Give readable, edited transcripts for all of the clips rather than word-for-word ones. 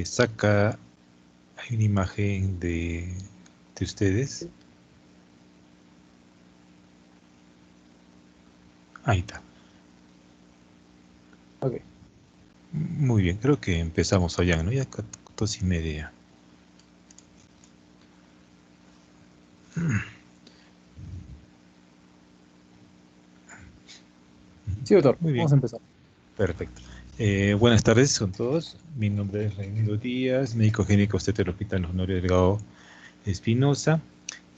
saca, hay una imagen de ustedes. Ahí está. Ok. Muy bien, creo que empezamos allá, ¿no? Ya 2:30. Sí, doctor, Muy bien, vamos a empezar. perfecto. Buenas tardes con todos. Mi nombre es Raimundo Díaz, médico génico obstetra del Hospital Honorio Delgado Espinosa.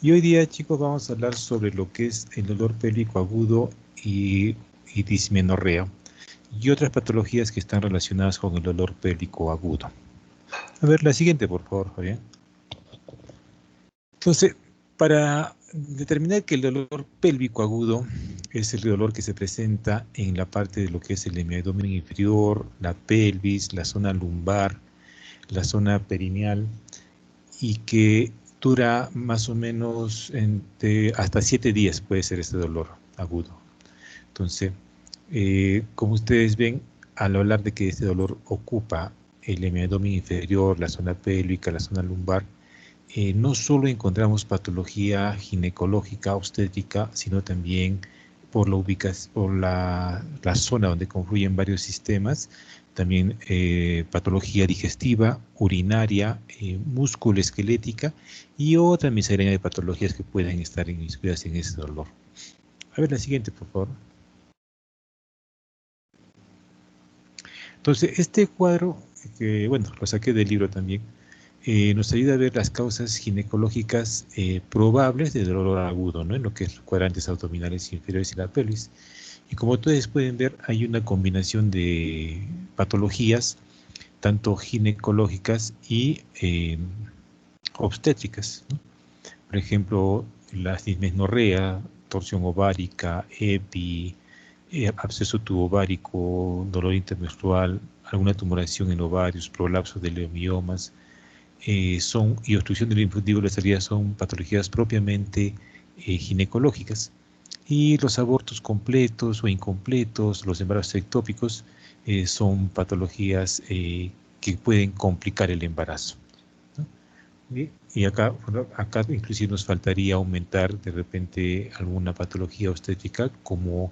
Y hoy día, chicos, vamos a hablar sobre lo que es el dolor pélvico agudo y dismenorrea y otras patologías que están relacionadas con el dolor pélvico agudo. A ver, la siguiente, por favor, Fabián. Entonces, para determinar que el dolor pélvico agudo es el dolor que se presenta en la parte de lo que es el hemiabdomen inferior, la pelvis, la zona lumbar, la zona perineal, y que dura más o menos hasta 7 días puede ser este dolor agudo. Entonces, como ustedes ven, al hablar de que este dolor ocupa el hemiabdomen inferior, la zona pélvica, la zona lumbar, no solo encontramos patología ginecológica, obstétrica, sino también por la zona donde confluyen varios sistemas, también patología digestiva, urinaria, musculoesquelética y otra miscelánea de patologías que pueden estar inmiscuidas en ese dolor. A ver la siguiente, por favor. Entonces, este cuadro, que bueno, lo saqué del libro también, nos ayuda a ver las causas ginecológicas probables de dolor agudo, ¿no? En lo que es los cuadrantes abdominales inferiores y la pelvis. Y como ustedes pueden ver, hay una combinación de patologías, tanto ginecológicas y obstétricas, ¿no? Por ejemplo, la dismenorrea, torsión ovárica, EPI, absceso tubovárico, dolor intermenstrual, alguna tumoración en ovarios, prolapso de leomiomas, y obstrucción del linfodíbulo de la salida son patologías propiamente ginecológicas. Y los abortos completos o incompletos, los embarazos ectópicos, son patologías que pueden complicar el embarazo, ¿no? Y acá, bueno, acá inclusive nos faltaría aumentar de repente alguna patología obstétrica como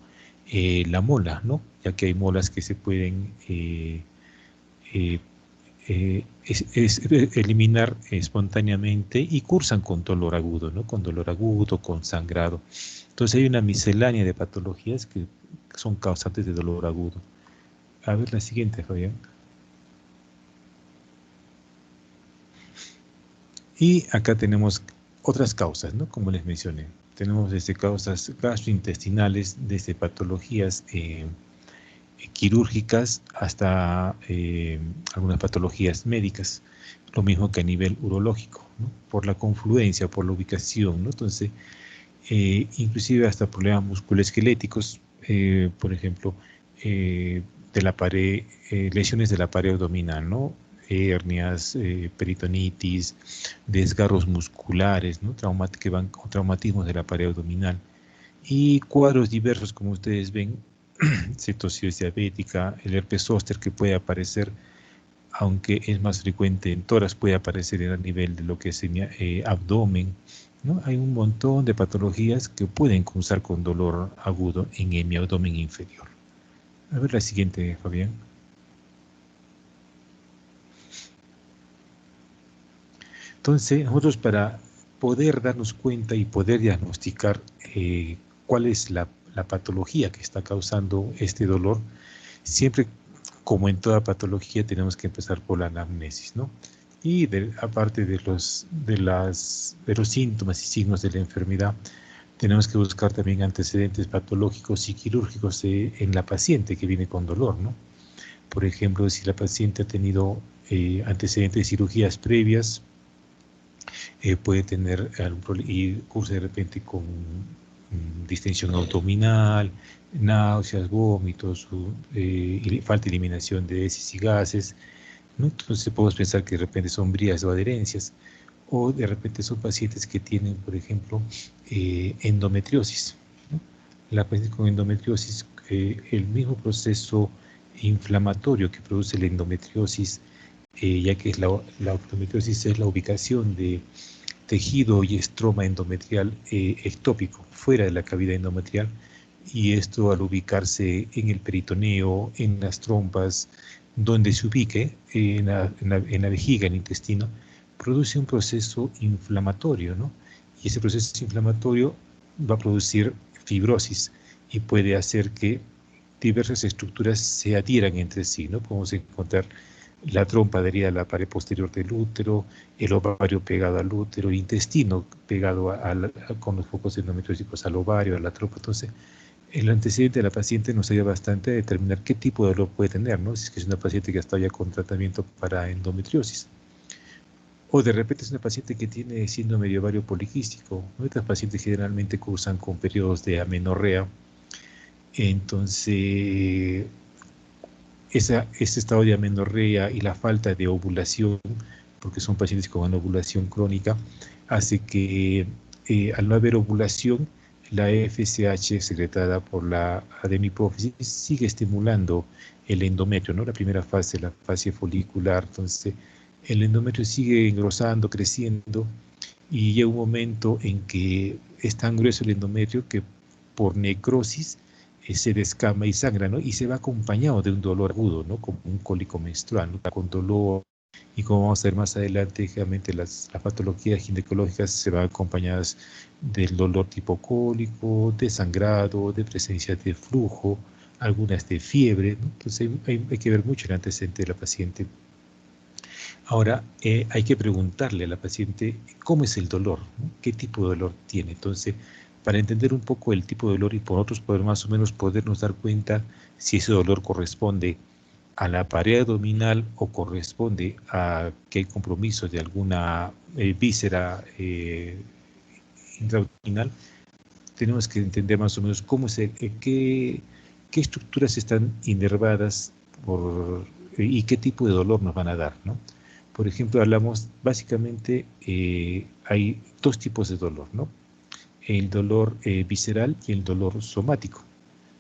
la mola, ¿no? Ya que hay molas que se pueden eh, eliminar espontáneamente y cursan con dolor agudo, ¿no? Con dolor agudo, con sangrado. Entonces hay una miscelánea de patologías que son causantes de dolor agudo. A ver la siguiente, Fabián. Y acá tenemos otras causas, ¿no? Como les mencioné. Tenemos desde causas gastrointestinales, desde patologías quirúrgicas hasta algunas patologías médicas, lo mismo que a nivel urológico, ¿no? Por la confluencia, por la ubicación, ¿no? Entonces, inclusive hasta problemas musculoesqueléticos, por ejemplo, de la pared, lesiones de la pared abdominal, ¿no? Hernias, peritonitis, desgarros musculares, ¿no? Que van con traumatismos de la pared abdominal y cuadros diversos, como ustedes ven, cetosis diabética, el herpes zóster que puede aparecer, aunque es más frecuente en tórax, puede aparecer a nivel de lo que es abdomen, ¿no? Hay un montón de patologías que pueden cursar con dolor agudo en mi abdomen inferior. A ver la siguiente, Fabián. Entonces, nosotros para poder darnos cuenta y poder diagnosticar cuál es la patología que está causando este dolor, siempre, como en toda patología, tenemos que empezar por la anamnesis, ¿no? Y aparte de los síntomas y signos de la enfermedad, tenemos que buscar también antecedentes patológicos y quirúrgicos en la paciente que viene con dolor, ¿no? Por ejemplo, si la paciente ha tenido antecedentes de cirugías previas, puede tener algún problema y cursa de repente con distensión abdominal, náuseas, vómitos, falta de eliminación de heces y gases, ¿no? Entonces podemos pensar que de repente son vías o adherencias, o de repente son pacientes que tienen, por ejemplo, endometriosis, ¿no? La paciente con endometriosis, el mismo proceso inflamatorio que produce la endometriosis ya que la endometriosis es la ubicación de tejido y estroma endometrial ectópico fuera de la cavidad endometrial, y esto al ubicarse en el peritoneo, en las trompas, donde se ubique, en la vejiga, en el intestino, produce un proceso inflamatorio, ¿no? Y ese proceso inflamatorio va a producir fibrosis y puede hacer que diversas estructuras se adhieran entre sí, ¿no? Podemos encontrar la trompa adherida a la pared posterior del útero, el ovario pegado al útero, el intestino pegado con los focos endometrióticos al ovario, a la trompa. Entonces, el antecedente de la paciente nos ayuda bastante a determinar qué tipo de dolor puede tener, ¿no? Si es que es una paciente que está ya con tratamiento para endometriosis. O de repente es una paciente que tiene síndrome de ovario poliquístico. Estas pacientes generalmente cursan con periodos de amenorrea. Entonces, ese estado de amenorrea y la falta de ovulación, porque son pacientes con ovulación crónica, hace que al no haber ovulación, la FSH secretada por la adenohipófisis sigue estimulando el endometrio, ¿no? La primera fase, la fase folicular. Entonces, el endometrio sigue engrosando, creciendo, y llega un momento en que es tan grueso el endometrio que por necrosis se descama y sangra, ¿no? Y se va acompañado de un dolor agudo, ¿no? Como un cólico menstrual, ¿no? Con dolor. Y como vamos a ver más adelante, generalmente las patologías ginecológicas se van acompañadas del dolor tipo cólico, de sangrado, de presencia de flujo, algunas de fiebre, ¿no? Entonces hay que ver mucho el antecedente de la paciente. Ahora, hay que preguntarle a la paciente cómo es el dolor, ¿no? ¿Qué tipo de dolor tiene? Entonces, para entender un poco el tipo de dolor y por otros poder más o menos podernos dar cuenta si ese dolor corresponde a la pared abdominal o corresponde a que hay compromiso de alguna víscera intraabdominal, tenemos que entender más o menos cómo es qué estructuras están inervadas y qué tipo de dolor nos van a dar, ¿no? Por ejemplo, hablamos básicamente, hay dos tipos de dolor, ¿no? El dolor visceral y el dolor somático.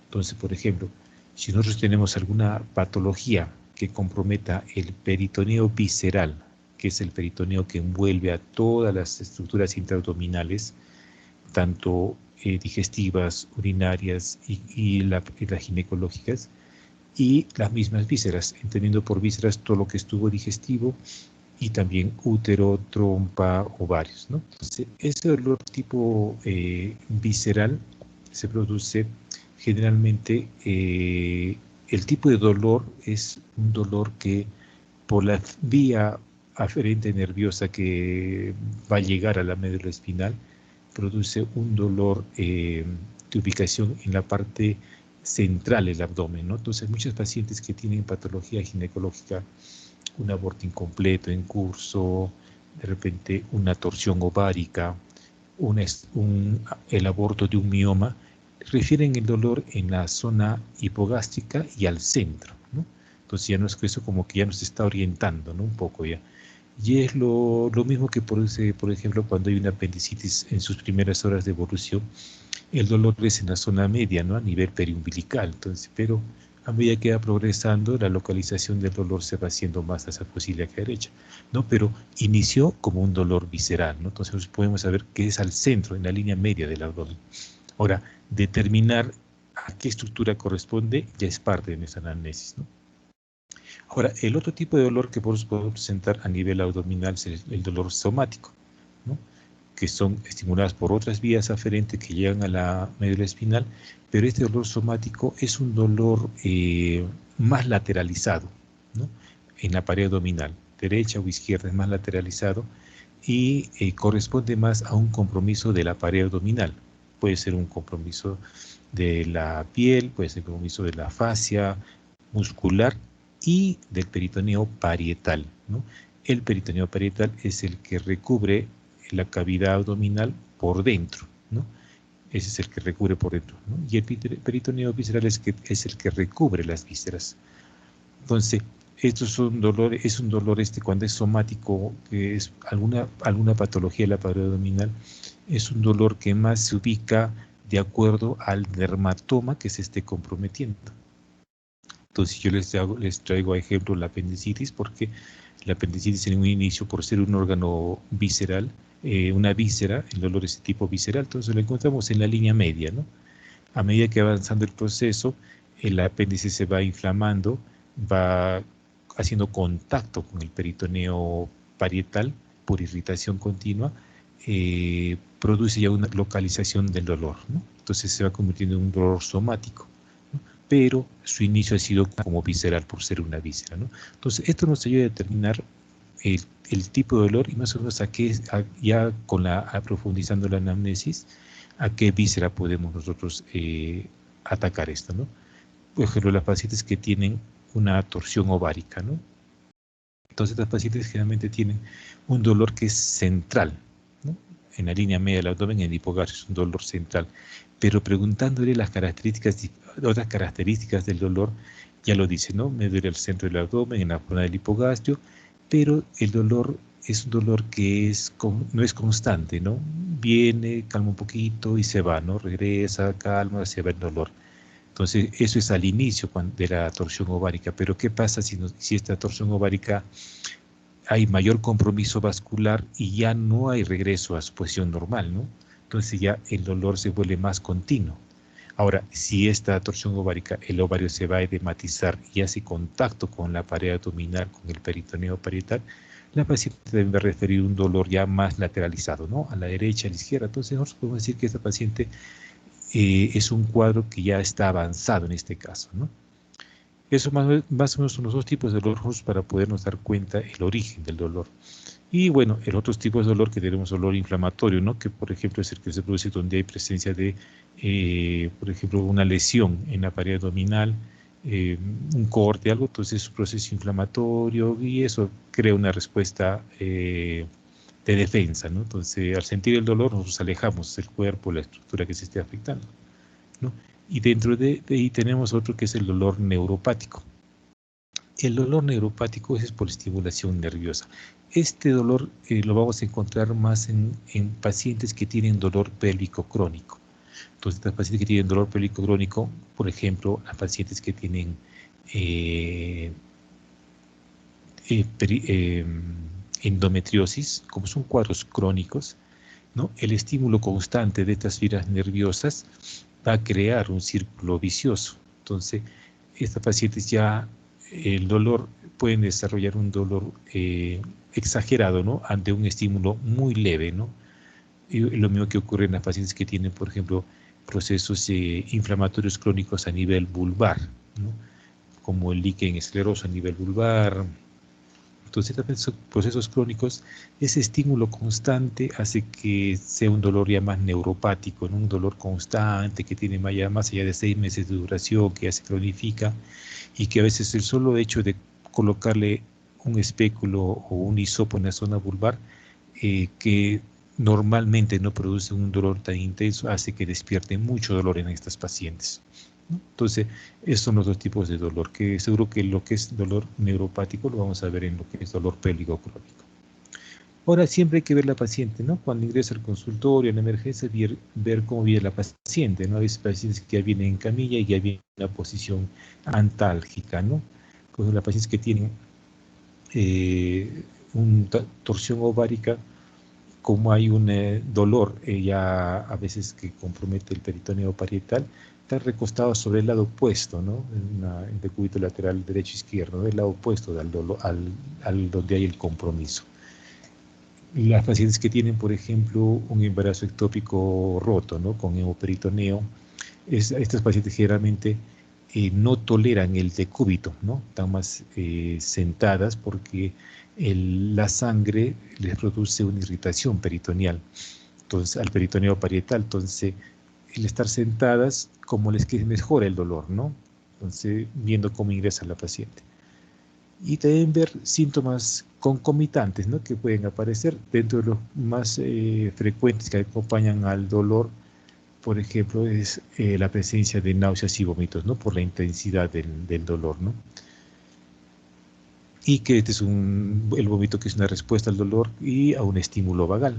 Entonces, por ejemplo, si nosotros tenemos alguna patología que comprometa el peritoneo visceral, que es el peritoneo que envuelve a todas las estructuras intraabdominales, tanto digestivas, urinarias y las ginecológicas, y las mismas vísceras, entendiendo por vísceras todo lo que estuvo digestivo y también útero, trompa, ovarios, ¿no? Entonces, ese dolor tipo visceral se produce generalmente, el tipo de dolor es un dolor que por la vía aferente nerviosa que va a llegar a la médula espinal, produce un dolor de ubicación en la parte central del abdomen, ¿no? Entonces, muchos pacientes que tienen patología ginecológica, un aborto incompleto en curso, de repente una torsión ovárica, el aborto de un mioma, refieren el dolor en la zona hipogástrica y al centro, ¿no? Entonces ya no es que eso como que ya nos está orientando, ¿no? Un poco ya. Y es lo mismo que produce, por ejemplo, cuando hay una apendicitis en sus primeras horas de evolución, el dolor es en la zona media, ¿no? A nivel periumbilical. Entonces, pero a medida que va progresando, la localización del dolor se va haciendo más hacia la ciliaca derecha, ¿no? Pero inició como un dolor visceral, ¿no? Entonces podemos saber que es al centro, en la línea media del abdomen. Ahora, determinar a qué estructura corresponde ya es parte de nuestra anamnesis, ¿no? Ahora, el otro tipo de dolor que podemos presentar a nivel abdominal es el dolor somático, ¿no? Que son estimuladas por otras vías aferentes que llegan a la médula espinal, pero este dolor somático es un dolor más lateralizado, ¿no? En la pared abdominal, derecha o izquierda, es más lateralizado y corresponde más a un compromiso de la pared abdominal. Puede ser un compromiso de la piel, puede ser un compromiso de la fascia muscular y del peritoneo parietal, ¿no? El peritoneo parietal es el que recubre la cavidad abdominal por dentro, ¿no? Ese es el que recubre por dentro, ¿no? Y el peritoneo visceral es el que recubre las vísceras. Entonces, esto es un dolor cuando es somático, que es alguna patología de la pared abdominal, es un dolor que más se ubica de acuerdo al dermatoma que se esté comprometiendo. Entonces yo les traigo a ejemplo la apendicitis porque El apendicitis en un inicio, por ser un órgano visceral, una víscera, el dolor es de tipo visceral, entonces lo encontramos en la línea media, ¿no? A medida que va avanzando el proceso, el apéndice se va inflamando, va haciendo contacto con el peritoneo parietal por irritación continua, produce ya una localización del dolor, ¿no? Entonces se va convirtiendo en un dolor somático, ¿no? Pero su inicio ha sido como visceral por ser una víscera, ¿no? Entonces esto nos ayuda a determinar el tipo de dolor y más o menos ya profundizando la anamnesis, a qué víscera podemos nosotros atacar esto, ¿no? Por ejemplo, las pacientes que tienen una torsión ovárica, ¿no? Entonces, estas pacientes generalmente tienen un dolor que es central, ¿no? En la línea media del abdomen, en el hipogastrio, es un dolor central. Pero preguntándole otras características del dolor, ya lo dice, ¿no? Me duele el centro del abdomen, en la zona del hipogastrio, pero el dolor es un dolor que no es constante, ¿no? Viene, calma un poquito y se va, ¿no? Regresa, calma, se va el dolor. Entonces, eso es al inicio de la torsión ovárica. Pero ¿qué pasa si esta torsión ovárica hay mayor compromiso vascular y ya no hay regreso a su posición normal, ¿no? Entonces ya el dolor se vuelve más continuo. Ahora, si esta torsión ovárica, el ovario se va a edematizar y hace contacto con la pared abdominal, con el peritoneo parietal, la paciente debe referir un dolor ya más lateralizado, ¿no? A la derecha, a la izquierda. Entonces nosotros podemos decir que esta paciente es un cuadro que ya está avanzado en este caso, ¿no? Eso más o menos son los dos tipos de dolor para podernos dar cuenta el origen del dolor. Y bueno, el otro tipo de dolor que tenemos dolor inflamatorio, ¿no? Que por ejemplo es el que se produce donde hay presencia de, por ejemplo, una lesión en la pared abdominal, un corte, algo, entonces es un proceso inflamatorio y eso crea una respuesta de defensa, ¿no? Entonces, al sentir el dolor, nosotros alejamos el cuerpo, la estructura que se esté afectando, ¿no? Y dentro de ahí tenemos otro que es el dolor neuropático. El dolor neuropático es por estimulación nerviosa. Este dolor lo vamos a encontrar más en pacientes que tienen dolor pélvico crónico. Entonces, las pacientes que tienen dolor pélvico crónico, por ejemplo, las pacientes que tienen endometriosis, como son cuadros crónicos, ¿no? El estímulo constante de estas fibras nerviosas va a crear un círculo vicioso. Entonces, estas pacientes ya el dolor, pueden desarrollar un dolor exagerado, ¿no? Ante un estímulo muy leve, ¿no? Y lo mismo que ocurre en las pacientes que tienen, por ejemplo, procesos inflamatorios crónicos a nivel vulvar, ¿no? Como el líquen escleroso a nivel vulvar. Entonces, estos procesos crónicos, ese estímulo constante hace que sea un dolor ya más neuropático, ¿no? Un dolor constante que tiene más allá de 6 meses de duración, que ya se cronifica y que a veces el solo hecho de colocarle un espéculo o un hisopo en la zona vulvar, que normalmente no produce un dolor tan intenso, hace que despierte mucho dolor en estas pacientes, ¿no? Entonces, estos son los dos tipos de dolor, que seguro que lo que es dolor neuropático lo vamos a ver en lo que es dolor pélvico crónico. Ahora, siempre hay que ver la paciente, ¿no? Cuando ingresa al consultorio, en la emergencia, ver cómo viene la paciente, ¿no? Hay pacientes que ya vienen en camilla y ya vienen en una posición antálgica, ¿no? Pues las pacientes que tienen una torsión ovárica, como hay un dolor ya a veces que compromete el peritoneo parietal, está recostado sobre el lado opuesto, ¿no? En el decúbito lateral derecho-izquierdo, ¿no? El lado opuesto al donde hay el compromiso. Las pacientes que tienen, por ejemplo, un embarazo ectópico roto, ¿no? Con hemoperitoneo, estas pacientes generalmente no toleran el decúbito, ¿no? Están más sentadas porque la sangre les produce una irritación peritoneal, entonces al peritoneo parietal. Entonces, el estar sentadas, como les mejora el dolor, ¿no? Entonces, viendo cómo ingresa la paciente. Y también ver síntomas concomitantes, ¿no? Que pueden aparecer dentro de los más frecuentes que acompañan al dolor. Por ejemplo, es la presencia de náuseas y vómitos, ¿no? Por la intensidad del dolor, ¿no? Y que este es el vómito, que es una respuesta al dolor y a un estímulo vagal.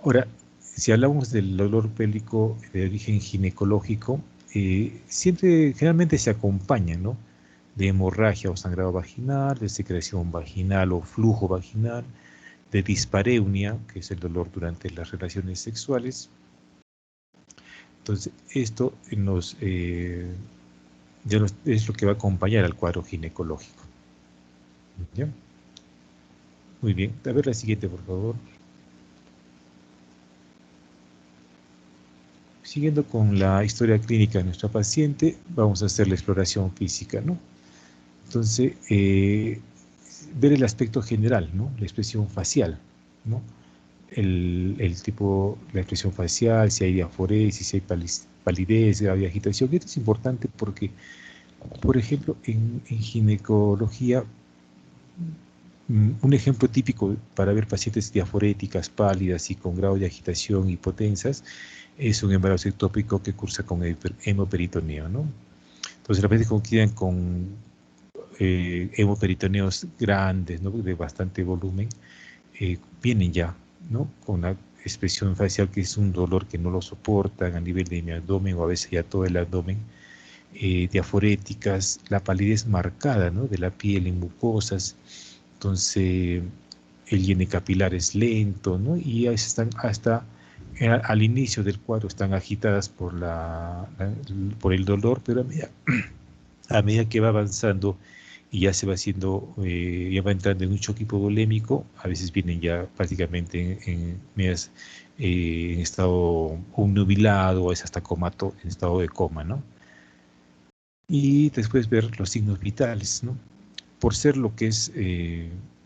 Ahora, si hablamos del dolor pélvico de origen ginecológico, generalmente se acompaña, ¿no? de hemorragia o sangrado vaginal, de secreción vaginal o flujo vaginal, de dispareunia, que es el dolor durante las relaciones sexuales. Entonces, esto es lo que va a acompañar al cuadro ginecológico. ¿Ya? Muy bien. A ver la siguiente, por favor. Siguiendo con la historia clínica de nuestra paciente, vamos a hacer la exploración física, ¿no? Entonces, ver el aspecto general, ¿no? La expresión facial, ¿no? El tipo, la expresión facial, si hay diaforesis, si hay palidez, grado de agitación. Esto es importante porque, por ejemplo, en ginecología, un ejemplo típico para ver pacientes diaforéticas, pálidas y con grado de agitación hipotensas es un embarazo ectópico que cursa con hemoperitoneo, ¿no? Entonces, las pacientes que quedan con hemoperitoneos grandes, ¿no? De bastante volumen, vienen ya, ¿no? Con una expresión facial que es un dolor que no lo soportan a nivel de mi abdomen o a veces ya todo el abdomen, diaforéticas, la palidez marcada, ¿no? De la piel en mucosas. Entonces, el llene capilar es lento, ¿no? Y están hasta al inicio del cuadro están agitadas por por el dolor, pero a medida que va avanzando y ya se va haciendo, ya va entrando en un choque hipovolémico, a veces vienen ya prácticamente en estado obnubilado, o es hasta comato, en estado de coma, ¿no? Y después ver los signos vitales, ¿no? Por ser lo que es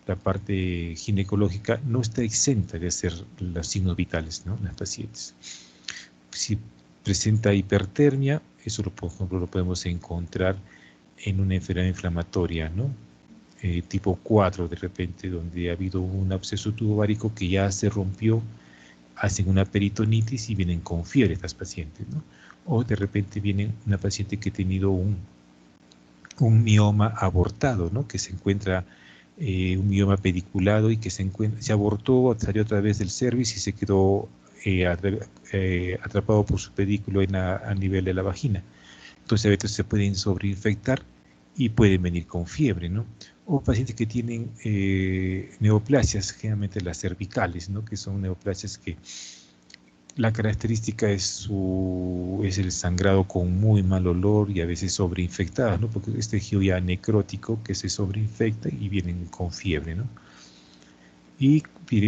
la parte ginecológica, no está exenta de hacer los signos vitales, ¿no? En las pacientes. Si presenta hipertermia, eso por ejemplo lo podemos encontrar en una enfermedad inflamatoria, ¿no? Tipo 4 de repente, donde ha habido un absceso tubovárico que ya se rompió, hacen una peritonitis y vienen con fiebre estas pacientes, ¿no? O de repente viene una paciente que ha tenido un mioma abortado, ¿no? Que se encuentra un mioma pediculado y que se abortó, salió a través del cervix y se quedó atrapado por su pedículo a nivel de la vagina. Entonces a veces se pueden sobreinfectar y pueden venir con fiebre, ¿no? O pacientes que tienen neoplasias, generalmente las cervicales, ¿no? Que son neoplasias que la característica es el sangrado con muy mal olor y a veces sobreinfectadas, ¿no? Porque es tejido ya necrótico que se sobreinfecta y vienen con fiebre, ¿no? Y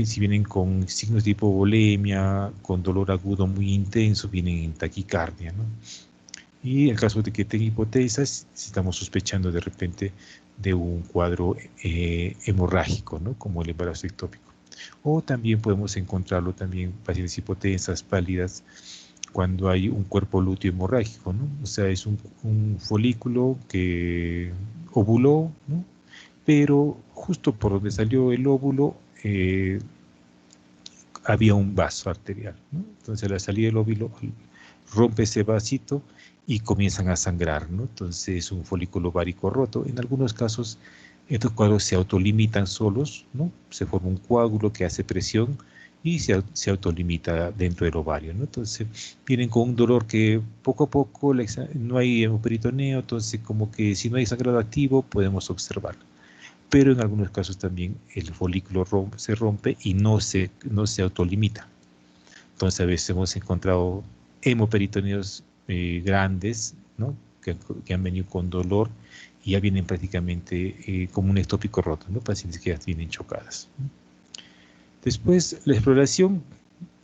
si vienen con signos de hipovolemia, con dolor agudo muy intenso, vienen en taquicardia, ¿no? Y en el caso de que tenga hipotensas, estamos sospechando de repente de un cuadro hemorrágico, ¿no? Como el embarazo ectópico. O también podemos encontrarlo también pacientes hipotensas, pálidas, cuando hay un cuerpo lúteo hemorrágico, ¿no? O sea, es un folículo que ovuló, ¿no? Pero justo por donde salió el óvulo había un vaso arterial, ¿no? Entonces, la salida del óvulo rompe ese vasito y comienzan a sangrar, ¿no? Entonces, es un folículo ovárico roto. En algunos casos, estos cuadros se autolimitan solos, ¿no? Se forma un coágulo que hace presión y se autolimita dentro del ovario, ¿no? Entonces, vienen con un dolor que poco a poco no hay hemoperitoneo, entonces como que si no hay sangrado activo podemos observarlo. Pero en algunos casos también el folículo se rompe y no se autolimita. Entonces a veces hemos encontrado hemoperitoneos grandes, ¿no? que han venido con dolor y ya vienen prácticamente como un ectópico roto, ¿no? Pacientes que ya vienen chocadas, ¿no? Después la exploración,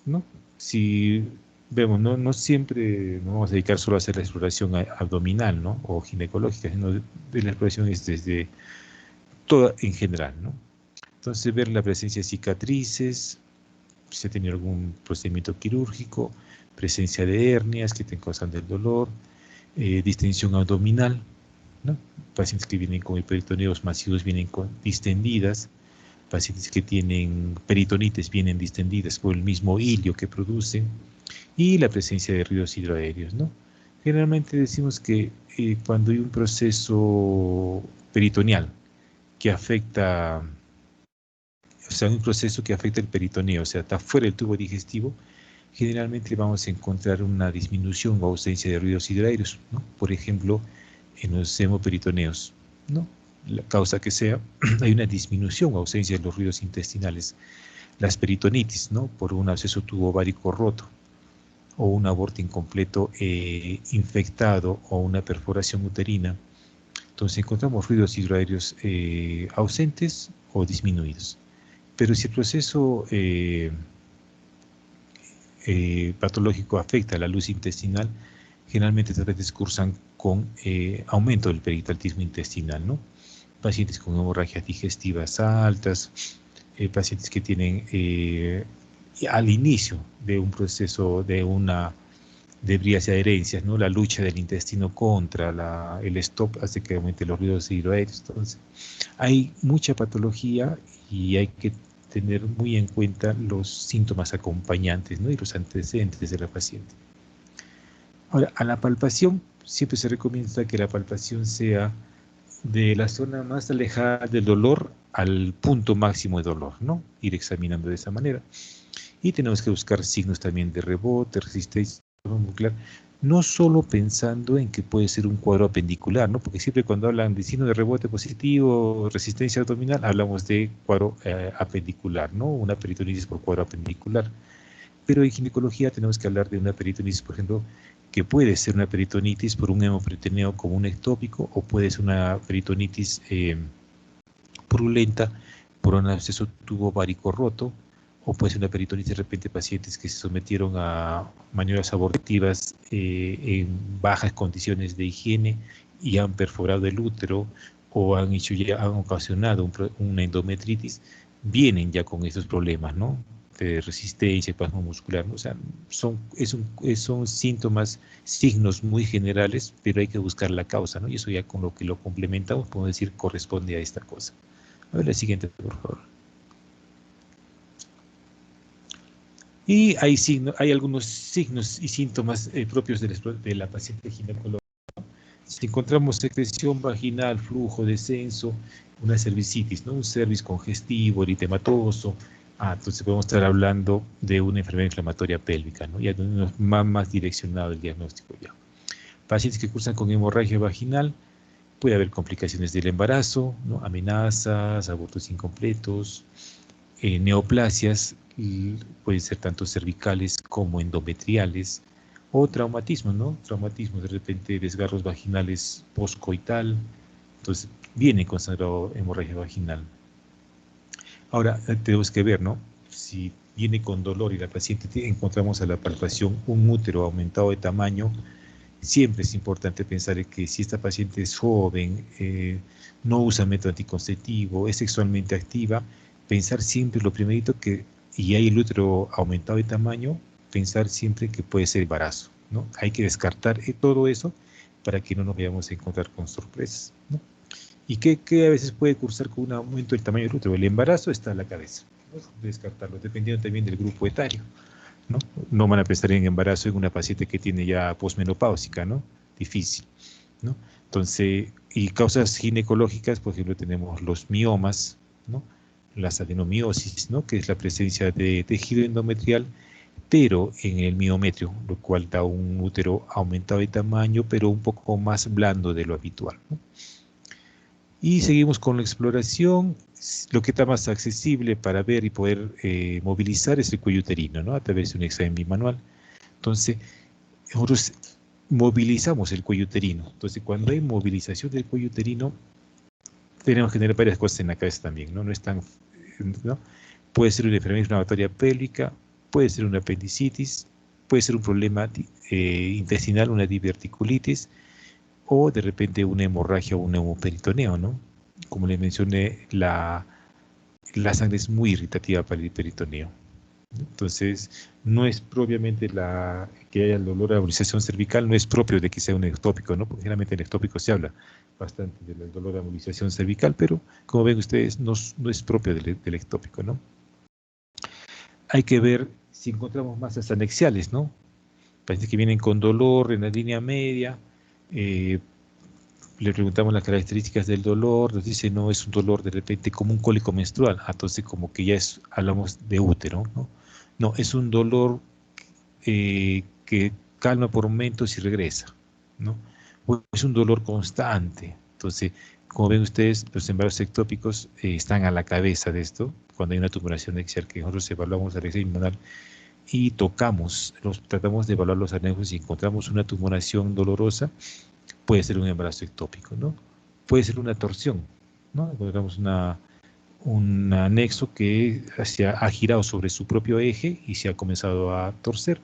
¿no? Si vemos, no siempre nos vamos a dedicar solo a hacer la exploración abdominal, ¿no? O ginecológica, sino de la exploración es desde toda en general, ¿no? Entonces ver la presencia de cicatrices, si ha tenido algún procedimiento quirúrgico, presencia de hernias que estén causando el dolor, distensión abdominal, ¿no? Pacientes que vienen con hiperitoneos masivos vienen distendidas, pacientes que tienen peritonitis vienen distendidas por el mismo hilio que producen, y la presencia de ruidos hidroaéreos, ¿no? Generalmente decimos que cuando hay un proceso peritoneal que afecta, o sea, un proceso que afecta el peritoneo, o sea, está fuera del tubo digestivo, generalmente vamos a encontrar una disminución o ausencia de ruidos hidroaéreos, ¿no? Por ejemplo, en los hemoperitoneos. ¿no? La causa que sea, hay una disminución o ausencia de los ruidos intestinales. Las peritonitis, ¿no? Por un absceso tubovárico roto, o un aborto incompleto infectado, o una perforación uterina. Entonces encontramos ruidos hidroaéreos ausentes o disminuidos. Pero si el proceso patológico afecta a la luz intestinal, generalmente estas veces cursan con aumento del peritaltismo intestinal, ¿no? Pacientes con hemorragias digestivas altas, pacientes que tienen al inicio de un proceso de vías y adherencias, ¿no? La lucha del intestino contra el stop hace que aumente los ruidos hidroaéreos. Entonces, hay mucha patología y hay que tener muy en cuenta los síntomas acompañantes, ¿no? Y los antecedentes de la paciente. Ahora, a la palpación, siempre se recomienda que la palpación sea de la zona más alejada del dolor al punto máximo de dolor, ¿no? Ir examinando de esa manera. Y tenemos que buscar signos también de rebote, resistencia muscular, no solo pensando en que puede ser un cuadro apendicular, ¿no? Porque siempre cuando hablan de signo de rebote positivo, resistencia abdominal, hablamos de cuadro apendicular, ¿no? Una peritonitis por cuadro apendicular. Pero en ginecología tenemos que hablar de una peritonitis, por ejemplo, que puede ser una peritonitis por un hemoperitoneo común ectópico, o puede ser una peritonitis purulenta por un absceso tubovárico roto, o puede ser una peritonitis de repente pacientes que se sometieron a maniobras abortivas en bajas condiciones de higiene y han perforado el útero o han ocasionado una endometritis, vienen ya con estos problemas, ¿no? De resistencia, espasmo muscular, ¿no? O sea, son síntomas, signos muy generales, pero hay que buscar la causa, ¿no? Y eso ya con lo que lo complementamos, podemos decir, corresponde a esta cosa. A ver la siguiente, por favor. Y hay algunos signos y síntomas propios de la paciente ginecóloga. Si encontramos secreción vaginal, flujo, descenso, una cervicitis, ¿no? Un cervix congestivo, eritematoso, entonces podemos estar hablando de una enfermedad inflamatoria pélvica, ¿no? Ya tenemos más direccionado el diagnóstico ya. Pacientes que cursan con hemorragia vaginal, puede haber complicaciones del embarazo, ¿no? Amenazas, abortos incompletos, neoplasias, pueden ser tanto cervicales como endometriales, o traumatismos, ¿no? Traumatismos, de repente desgarros vaginales postcoital, entonces viene con sangrado hemorragia vaginal. Ahora, tenemos que ver, ¿no? Si viene con dolor y la paciente encontramos a la palpación un útero aumentado de tamaño, siempre es importante pensar en que si esta paciente es joven, no usa método anticonceptivo, es sexualmente activa, pensar siempre lo primerito y hay el útero aumentado de tamaño, pensar siempre que puede ser embarazo, ¿no? Hay que descartar todo eso para que no nos vayamos a encontrar con sorpresas, ¿no? ¿Y qué a veces puede cursar con un aumento del tamaño del útero? El embarazo está en la cabeza, ¿no? Descartarlo, dependiendo también del grupo etario, ¿no? No van a pensar en embarazo en una paciente que tiene ya posmenopáusica, ¿no? Difícil, ¿no? Entonces, y causas ginecológicas, por ejemplo, tenemos los miomas, ¿no? Las adenomiosis, ¿no? Que es la presencia de tejido endometrial, pero en el miometrio, lo cual da un útero aumentado de tamaño, pero un poco más blando de lo habitual, ¿no? Y seguimos con la exploración. Lo que está más accesible para ver y poder movilizar es el cuello uterino, ¿no? A través de un examen bimanual. Entonces, nosotros movilizamos el cuello uterino. Entonces, cuando hay movilización del cuello uterino, tenemos que tener varias cosas en la cabeza también, ¿no? No es tan, ¿no? Puede ser una enfermedad inflamatoria pélvica, puede ser una apendicitis, puede ser un problema intestinal, una diverticulitis, o de repente una hemorragia o un neumoperitoneo, ¿no? Como le mencioné, la sangre es muy irritativa para el peritoneo. Entonces, no es propiamente que haya el dolor de movilización cervical, no es propio de que sea un ectópico, ¿no? Porque generalmente en ectópico se habla bastante del dolor de movilización cervical, pero como ven ustedes, no es propio del ectópico, ¿no? Hay que ver si encontramos masas anexiales, ¿no? Pacientes que vienen con dolor en la línea media, le preguntamos las características del dolor, nos dice no es un dolor de repente como un cólico menstrual, entonces como que ya hablamos de útero, ¿no? No, es un dolor que calma por momentos y regresa, ¿no? O es un dolor constante, entonces como ven ustedes, los embarazos ectópicos están a la cabeza de esto, cuando hay una tumoración axial, que nosotros evaluamos al examen inmunal y tratamos de evaluar los anejos y encontramos una tumoración dolorosa, puede ser un embarazo ectópico, ¿no? Puede ser una torsión, ¿no? Encontramos un anexo que ha girado sobre su propio eje y se ha comenzado a torcer,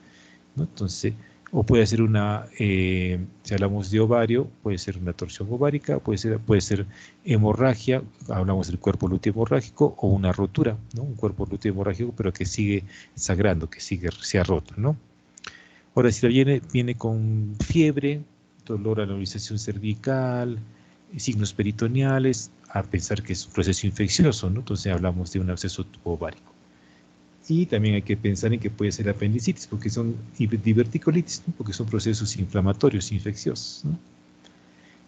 ¿no? Entonces, o puede ser si hablamos de ovario, puede ser una torsión ovárica, puede ser hemorragia, hablamos del cuerpo lúteo hemorrágico, o una rotura, ¿no? Un cuerpo lúteo hemorrágico, pero que sigue sangrando, se ha roto, ¿no? Ahora, si viene con fiebre, dolor a la localización cervical, signos peritoneales, a pensar que es un proceso infeccioso, ¿no? Entonces hablamos de un absceso tubovárico. Y también hay que pensar en que puede ser apendicitis, porque son diverticolitis, ¿no? Porque son procesos inflamatorios, infecciosos, ¿no?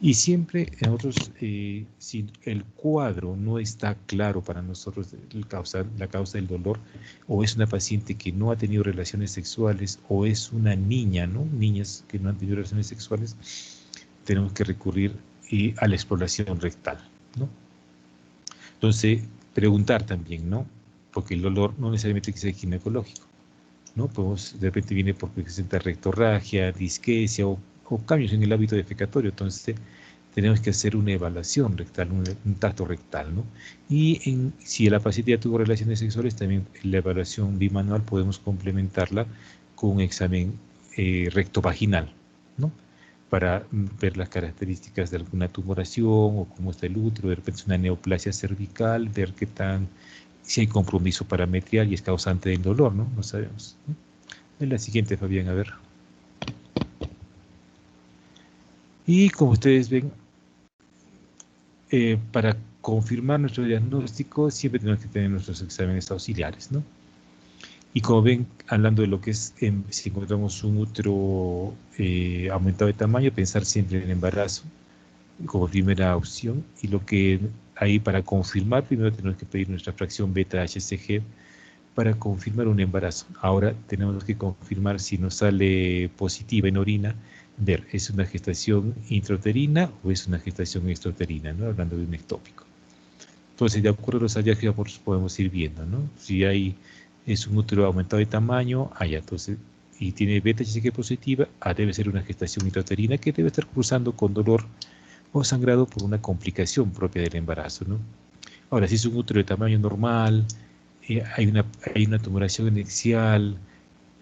Y siempre nosotros, si el cuadro no está claro para nosotros, la causa del dolor, o es una paciente que no ha tenido relaciones sexuales, o es una niña, ¿no? Niñas que no han tenido relaciones sexuales, tenemos que recurrir a la exploración rectal, ¿no? Entonces, preguntar también, ¿no? Porque el dolor no necesariamente tiene que ser ginecológico, ¿no? Pues de repente viene porque presenta rectorragia, disquesia o cambios en el hábito defecatorio. Entonces, tenemos que hacer una evaluación rectal, un tacto rectal, ¿no? Y si la paciente ya tuvo relaciones sexuales, también la evaluación bimanual podemos complementarla con un examen rectovaginal, ¿no? Para ver las características de alguna tumoración o cómo está el útero, de repente es una neoplasia cervical, ver si hay compromiso parametrial y es causante del dolor, ¿no? No sabemos, ¿no? En la siguiente, Fabián, a ver. Y como ustedes ven, para confirmar nuestro diagnóstico siempre tenemos que tener nuestros exámenes auxiliares, ¿no? Y como ven, hablando de lo que es, si encontramos un útero aumentado de tamaño, pensar siempre en el embarazo como primera opción. Y lo que ahí para confirmar, primero tenemos que pedir nuestra fracción beta-HCG para confirmar un embarazo. Ahora tenemos que confirmar si nos sale positiva en orina, ver, ¿es una gestación intrauterina o es una gestación extrauterina, ¿no? Hablando de un ectópico. Entonces, de acuerdo a los hallazgos podemos ir viendo, ¿no? Si es un útero aumentado de tamaño, entonces, y tiene beta-HCG positiva, debe ser una gestación intrauterina que debe estar cruzando con dolor o sangrado por una complicación propia del embarazo, ¿no? Ahora, si es un útero de tamaño normal, hay una tumoración axial,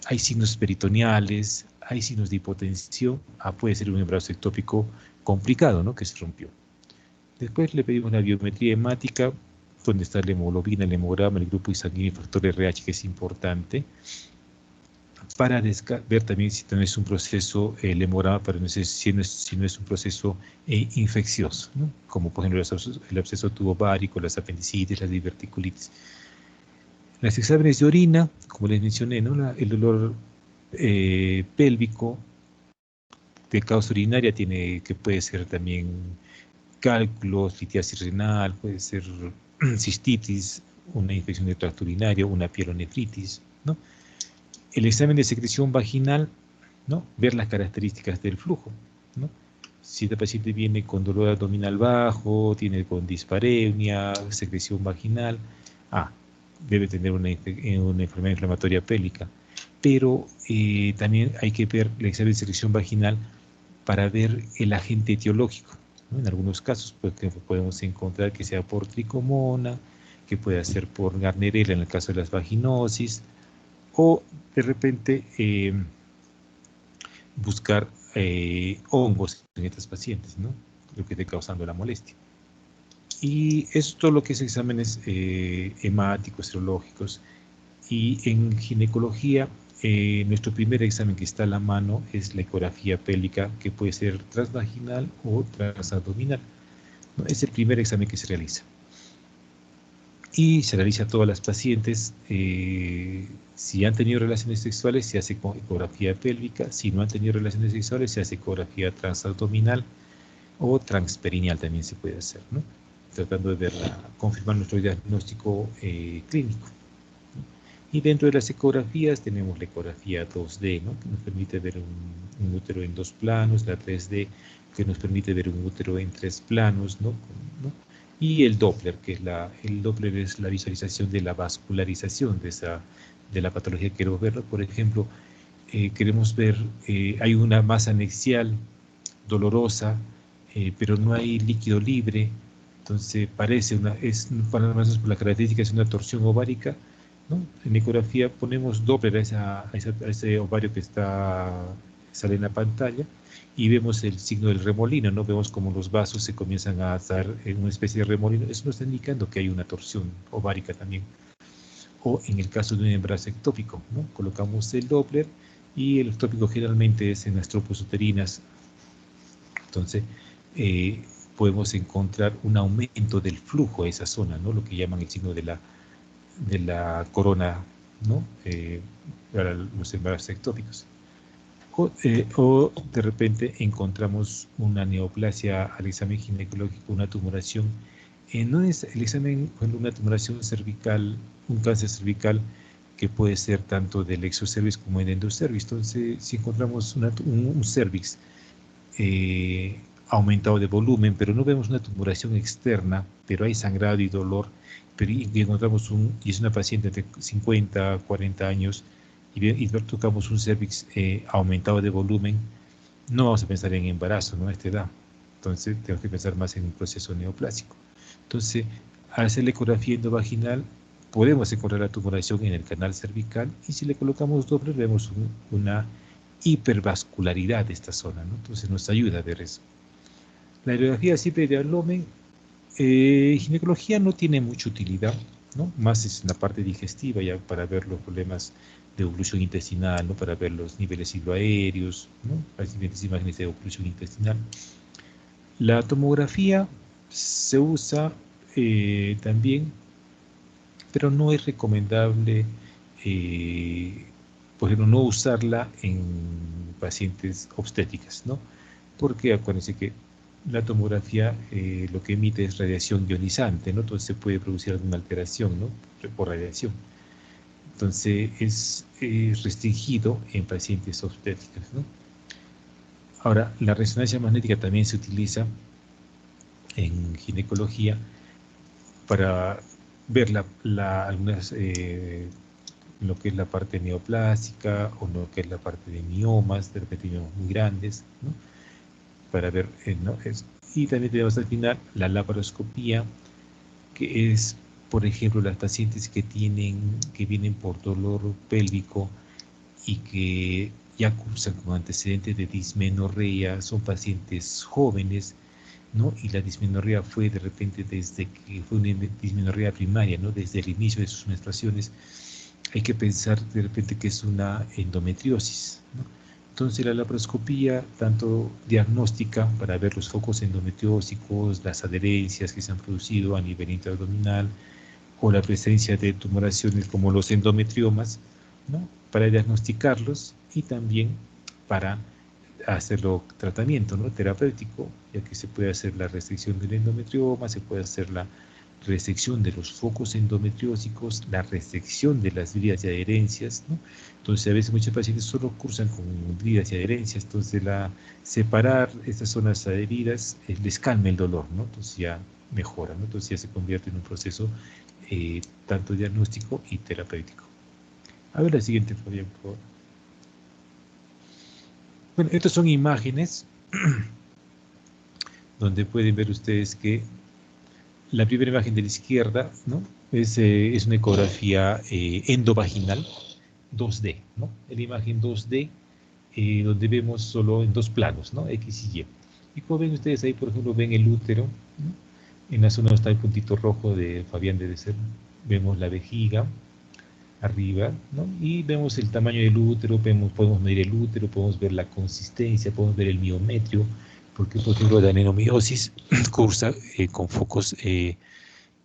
hay signos peritoneales, hay signos de hipotensión, puede ser un embarazo ectópico complicado, ¿no? Que se rompió. Después le pedimos la biometría hemática, donde está la hemoglobina, el hemograma, el grupo sanguíneo y factor RH, que es importante, para ver también si no es un proceso, el hemograma, si no es un proceso infeccioso, ¿no? Como por ejemplo el absceso tubovárico, las apendicitis, las diverticulitis. Los exámenes de orina, como les mencioné, ¿no? El dolor pélvico de causa urinaria que puede ser también cálculos, litiasis renal, puede ser cistitis, una infección de tracto urinario, una pielonefritis, ¿no? El examen de secreción vaginal, ¿no? Ver las características del flujo, ¿no? Si el paciente viene con dolor abdominal bajo, tiene con dispareunia, secreción vaginal, debe tener una enfermedad inflamatoria pélvica. Pero también hay que ver el examen de secreción vaginal para ver el agente etiológico, ¿no? En algunos casos podemos encontrar que sea por tricomona, que pueda ser por Gardnerella en el caso de las vaginosis, o de repente buscar hongos en estas pacientes, ¿no? Lo que esté causando la molestia. Y eso es todo lo que es exámenes hemáticos, serológicos. Y en ginecología, nuestro primer examen que está a la mano es la ecografía pélvica, que puede ser transvaginal o transabdominal, ¿no? Es el primer examen que se realiza. Y se realiza a todas las pacientes. Si han tenido relaciones sexuales, se hace con ecografía pélvica. Si no han tenido relaciones sexuales, se hace ecografía transabdominal o transperineal también se puede hacer, ¿no? Tratando de confirmar nuestro diagnóstico clínico. Y dentro de las ecografías tenemos la ecografía 2D, ¿no? Que nos permite ver un útero en dos planos, la 3D que nos permite ver un útero en 3 planos, ¿no? Y el Doppler, que es el Doppler es la visualización de la vascularización de la patología que queremos ver. Por ejemplo, queremos ver, hay una masa anexial dolorosa, pero no hay líquido libre, entonces parece para nosotros por la característica es una torsión ovárica, ¿no? En ecografía ponemos Doppler a ese ovario que sale en la pantalla y vemos el signo del remolino, ¿no? Vemos como los vasos se comienzan a dar en una especie de remolino, eso nos está indicando que hay una torsión ovárica también. O en el caso de un embarazo ectópico, ¿no? Colocamos el Doppler y el ectópico generalmente es en las tropas uterinas. Entonces, podemos encontrar un aumento del flujo a esa zona, ¿no? Lo que llaman el signo de la corona, ¿no? Para los embarazos ectópicos. O de repente encontramos una neoplasia al examen ginecológico, una tumoración. No es el examen, cuando una tumoración cervical, un cáncer cervical, que puede ser tanto del exocervix como del endocervix. Entonces, si encontramos un cervix aumentado de volumen, pero no vemos una tumoración externa, pero hay sangrado y dolor, y encontramos y es una paciente de 50, 40 años, y tocamos un cervix aumentado de volumen, no vamos a pensar en embarazo, ¿no? A esta edad. Entonces, tenemos que pensar más en un proceso neoplásico. Entonces, al hacer la ecografía endovaginal, podemos encontrar la tumoración en el canal cervical, y si le colocamos Doppler, vemos una hipervascularidad de esta zona, ¿no? Entonces, nos ayuda a ver eso. La radiografía simple de abdomen, ginecología no tiene mucha utilidad, ¿no? Más es en la parte digestiva, ya para ver los problemas de oclusión intestinal, ¿no? Para ver los niveles hidroaéreos, ¿no? Las diferentes imágenes de oclusión intestinal. La tomografía se usa también, pero no es recomendable, por ejemplo, no usarla en pacientes obstétricas, ¿no? Porque acuérdense que la tomografía lo que emite es radiación ionizante, ¿no? Entonces se puede producir alguna alteración, ¿no? Por radiación. Entonces es restringido en pacientes obstétricas, ¿no? Ahora, la resonancia magnética también se utiliza en ginecología para ver algunas, lo que es la parte neoplástica o lo que es la parte de miomas, de repente miomas muy grandes, ¿no? Para ver, ¿no? Y también tenemos al final la laparoscopía, que es, por ejemplo, las pacientes que vienen por dolor pélvico y que ya cursan con antecedentes de dismenorrea, son pacientes jóvenes, ¿no? Y la dismenorrea fue de repente desde que fue una dismenorrea primaria, ¿no? Desde el inicio de sus menstruaciones, hay que pensar de repente que es una endometriosis, ¿no? Entonces la laparoscopía, tanto diagnóstica para ver los focos endometriósicos, las adherencias que se han producido a nivel intraabdominal, o la presencia de tumoraciones como los endometriomas, ¿no? Para diagnosticarlos y también para hacerlo tratamiento, ¿no? Terapéutico, ya que se puede hacer la resección del endometrioma, se puede hacer la resección de los focos endometriósicos, la resección de las bridas y adherencias, ¿no? Entonces a veces muchos pacientes solo cursan con bridas y adherencias, entonces separar estas zonas adheridas les calma el dolor, ¿no? Entonces ya mejora, ¿no? Entonces ya se convierte en un proceso tanto diagnóstico y terapéutico. A ver la siguiente, Fabián, por favor. Bueno, estas son imágenes donde pueden ver ustedes que la primera imagen de la izquierda, ¿no? Es una ecografía endovaginal 2D, ¿no? La imagen 2D, donde vemos solo en 2 planos, ¿no? X y Y. Y como ven ustedes ahí, por ejemplo, ven el útero, ¿no? En la zona donde está el puntito rojo de Fabián debe ser, vemos la vejiga arriba, ¿no? Y vemos el tamaño del útero, podemos medir el útero, podemos ver la consistencia, podemos ver el miometrio, porque por ejemplo la adenomiosis cursa con focos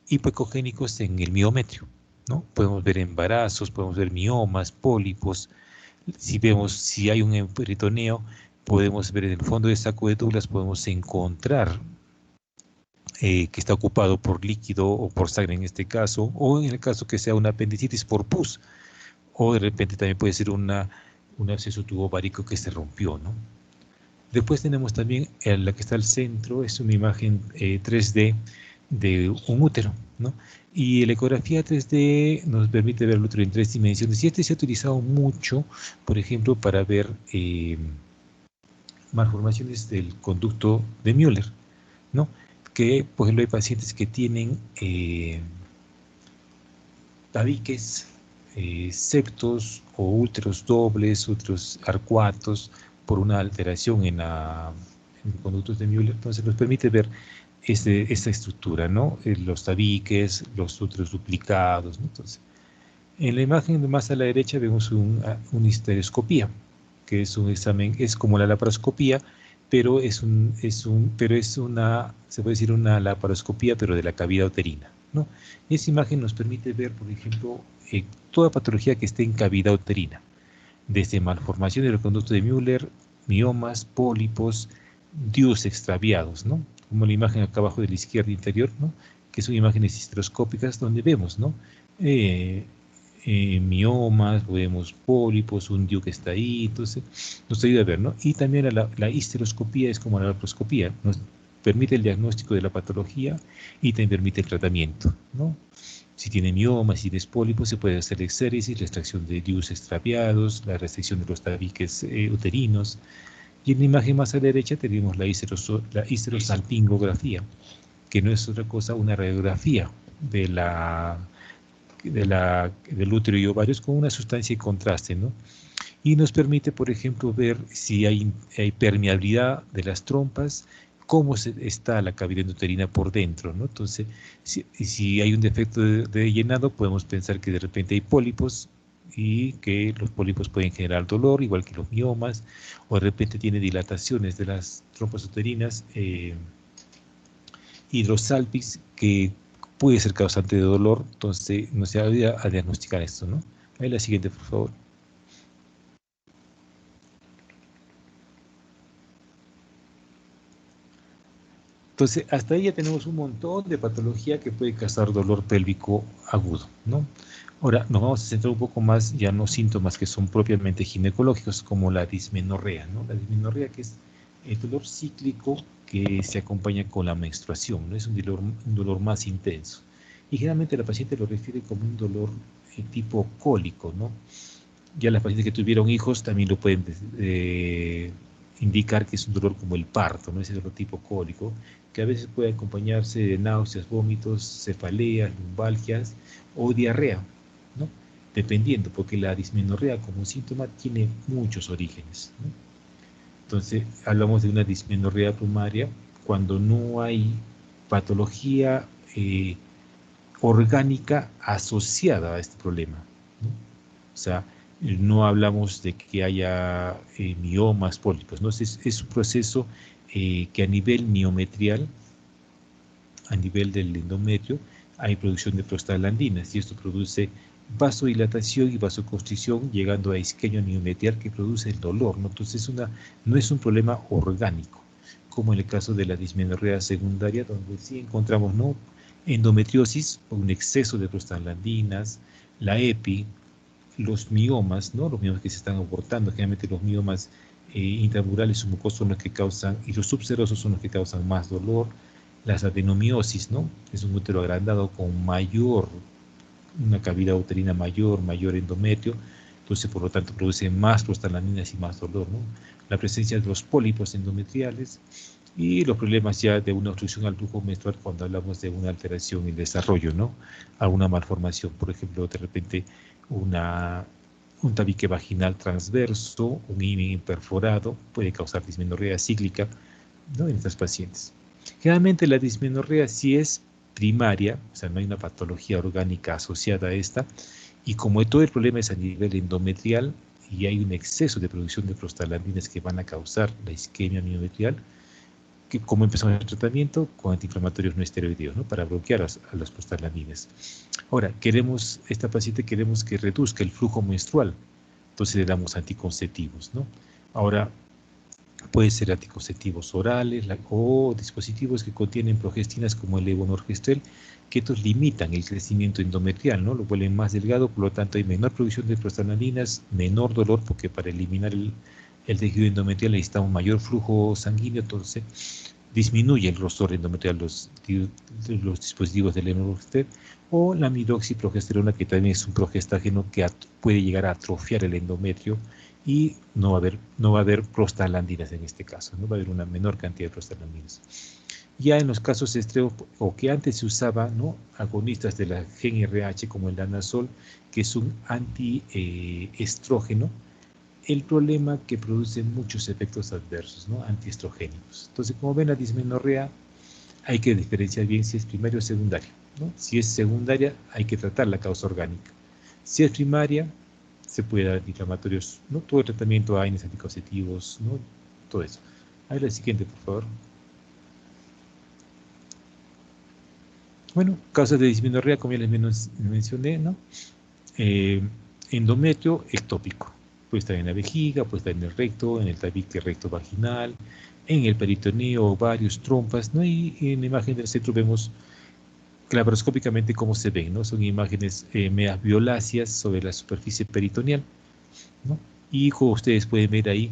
hipoecogénicos en el miometrio, ¿no? Podemos ver embarazos, podemos ver miomas, pólipos. Si hay un peritoneo, podemos ver en el fondo del saco de Douglas, podemos encontrar que está ocupado por líquido o por sangre en este caso, o en el caso que sea una apendicitis por pus, o de repente también puede ser un absceso tubo ovárico que se rompió, ¿no? Después tenemos también la que está al centro, es una imagen 3D de un útero, ¿no? Y la ecografía 3D nos permite ver el útero en 3 dimensiones, y este se ha utilizado mucho, por ejemplo, para ver malformaciones del conducto de Müller, ¿no? Que, por ejemplo, hay pacientes que tienen tabiques, septos o úteros dobles, úteros arcuatos, por una alteración en los conductos de Müller. Entonces nos permite ver esta estructura, ¿no? Los tabiques, los úteros duplicados, ¿no? Entonces, en la imagen más a la derecha vemos una histeroscopía, que es un examen, es como la laparoscopía, pero se puede decir una laparoscopía, pero de la cavidad uterina, ¿no? Esa imagen nos permite ver, por ejemplo, toda patología que esté en cavidad uterina, desde malformación del conducto de Müller, miomas, pólipos, DIUs extraviados, ¿no? Como la imagen acá abajo de la izquierda inferior, ¿no? Que son imágenes histeroscópicas donde vemos, ¿no? Miomas, vemos pólipos, un DIU que está ahí, entonces nos ayuda a ver, ¿no? Y también la histeroscopía es como la laparoscopía, nos permite el diagnóstico de la patología y también permite el tratamiento, ¿no? Si tiene miomas, si tiene pólipos, se puede hacer exéresis, la extracción de DIUs extraviados, la restricción de los tabiques uterinos. Y en la imagen más a la derecha tenemos la histerosalpingografía, que no es otra cosa una radiografía del útero y ovarios con una sustancia de contraste, ¿no? Y nos permite, por ejemplo, ver si hay permeabilidad de las trompas, cómo está la cavidad uterina por dentro, ¿no? Entonces, si hay un defecto de llenado, podemos pensar que de repente hay pólipos y que los pólipos pueden generar dolor, igual que los miomas, o de repente tiene dilataciones de las trompas uterinas, hidrosalpis, que puede ser causante de dolor, entonces nos ayuda a diagnosticar esto, ¿no? Ahí la siguiente, por favor. Entonces, hasta ahí ya tenemos un montón de patología que puede causar dolor pélvico agudo, ¿no? Ahora, nos vamos a centrar un poco más ya en los síntomas que son propiamente ginecológicos, como la dismenorrea, ¿no? La dismenorrea, que es el dolor cíclico que se acompaña con la menstruación, ¿no? Es un dolor más intenso. Y generalmente la paciente lo refiere como un dolor tipo cólico, ¿no? Ya las pacientes que tuvieron hijos también lo pueden indicar que es un dolor como el parto, ¿no? Ese dolor tipo cólico, que a veces puede acompañarse de náuseas, vómitos, cefaleas, lumbalgias o diarrea, ¿no? Dependiendo, porque la dismenorrea como síntoma tiene muchos orígenes, ¿no? Entonces, hablamos de una dismenorrea primaria cuando no hay patología orgánica asociada a este problema, ¿no? O sea, no hablamos de que haya miomas, pólipos, ¿no? Es un proceso que a nivel miometrial, a nivel del endometrio, hay producción de prostaglandinas y esto produce vasodilatación y vasoconstricción, llegando a isquemia miometrial que produce el dolor, ¿no? Entonces no es un problema orgánico, como en el caso de la dismenorrea secundaria, donde sí encontramos, ¿no?, endometriosis, un exceso de prostaglandinas, la EPI, los miomas, ¿no? Los miomas que se están abortando, generalmente los miomas intramurales o mucosos son los que causan, y los subserosos son los que causan más dolor. Las adenomiosis, ¿no? Es un útero agrandado con una cavidad uterina mayor endometrio, entonces por lo tanto produce más prostaglandinas y más dolor, ¿no? La presencia de los pólipos endometriales y los problemas ya de una obstrucción al flujo menstrual cuando hablamos de una alteración en el desarrollo, ¿no? Alguna malformación, por ejemplo, de repente un tabique vaginal transverso, un himen perforado, puede causar dismenorrea cíclica, ¿no?, en estas pacientes. Generalmente la dismenorrea sí es primaria, o sea, no hay una patología orgánica asociada a esta, y como todo el problema es a nivel endometrial y hay un exceso de producción de prostaglandinas que van a causar la isquemia miometrial, que como empezamos el tratamiento con antiinflamatorios no esteroideos, ¿no?, para bloquear a las prostaglandinas. Ahora, esta paciente queremos que reduzca el flujo menstrual, entonces le damos anticonceptivos, ¿no? Ahora, puede ser anticonceptivos orales o dispositivos que contienen progestinas como el levonorgestrel, que estos limitan el crecimiento endometrial, ¿no? Lo vuelven más delgado, por lo tanto hay menor producción de prostaglandinas, menor dolor, porque para eliminar el tejido endometrial necesita un mayor flujo sanguíneo, entonces disminuye el grosor endometrial los dispositivos del hemorroide, o la amidoxiprogesterona, que también es un progestágeno que puede llegar a atrofiar el endometrio y no va a haber prostaglandinas en este caso, no va a haber una menor cantidad de prostaglandinas. Ya en los casos extremos, o que antes se usaba, ¿no?, agonistas de la GnRH como el danazol, que es un antiestrógeno, el problema que produce muchos efectos adversos, ¿no?, antiestrogénicos. Entonces, como ven, la dismenorrea hay que diferenciar bien si es primaria o secundaria, ¿no? Si es secundaria, hay que tratar la causa orgánica. Si es primaria, se puede dar antiinflamatorios, ¿no?, todo el tratamiento, AINES, anticonceptivos, ¿no?, todo eso. A ver la siguiente, por favor. Bueno, causas de dismenorrea, como ya les mencioné, ¿no? Endometrio ectópico. Puede estar en la vejiga, puede estar en el recto, en el tabique recto vaginal, en el peritoneo, ovarios, trompas, ¿no? Y en la imagen del centro vemos laparoscópicamente cómo se ven, ¿no? Son imágenes medias violáceas sobre la superficie peritoneal, ¿no? Y como ustedes pueden ver ahí,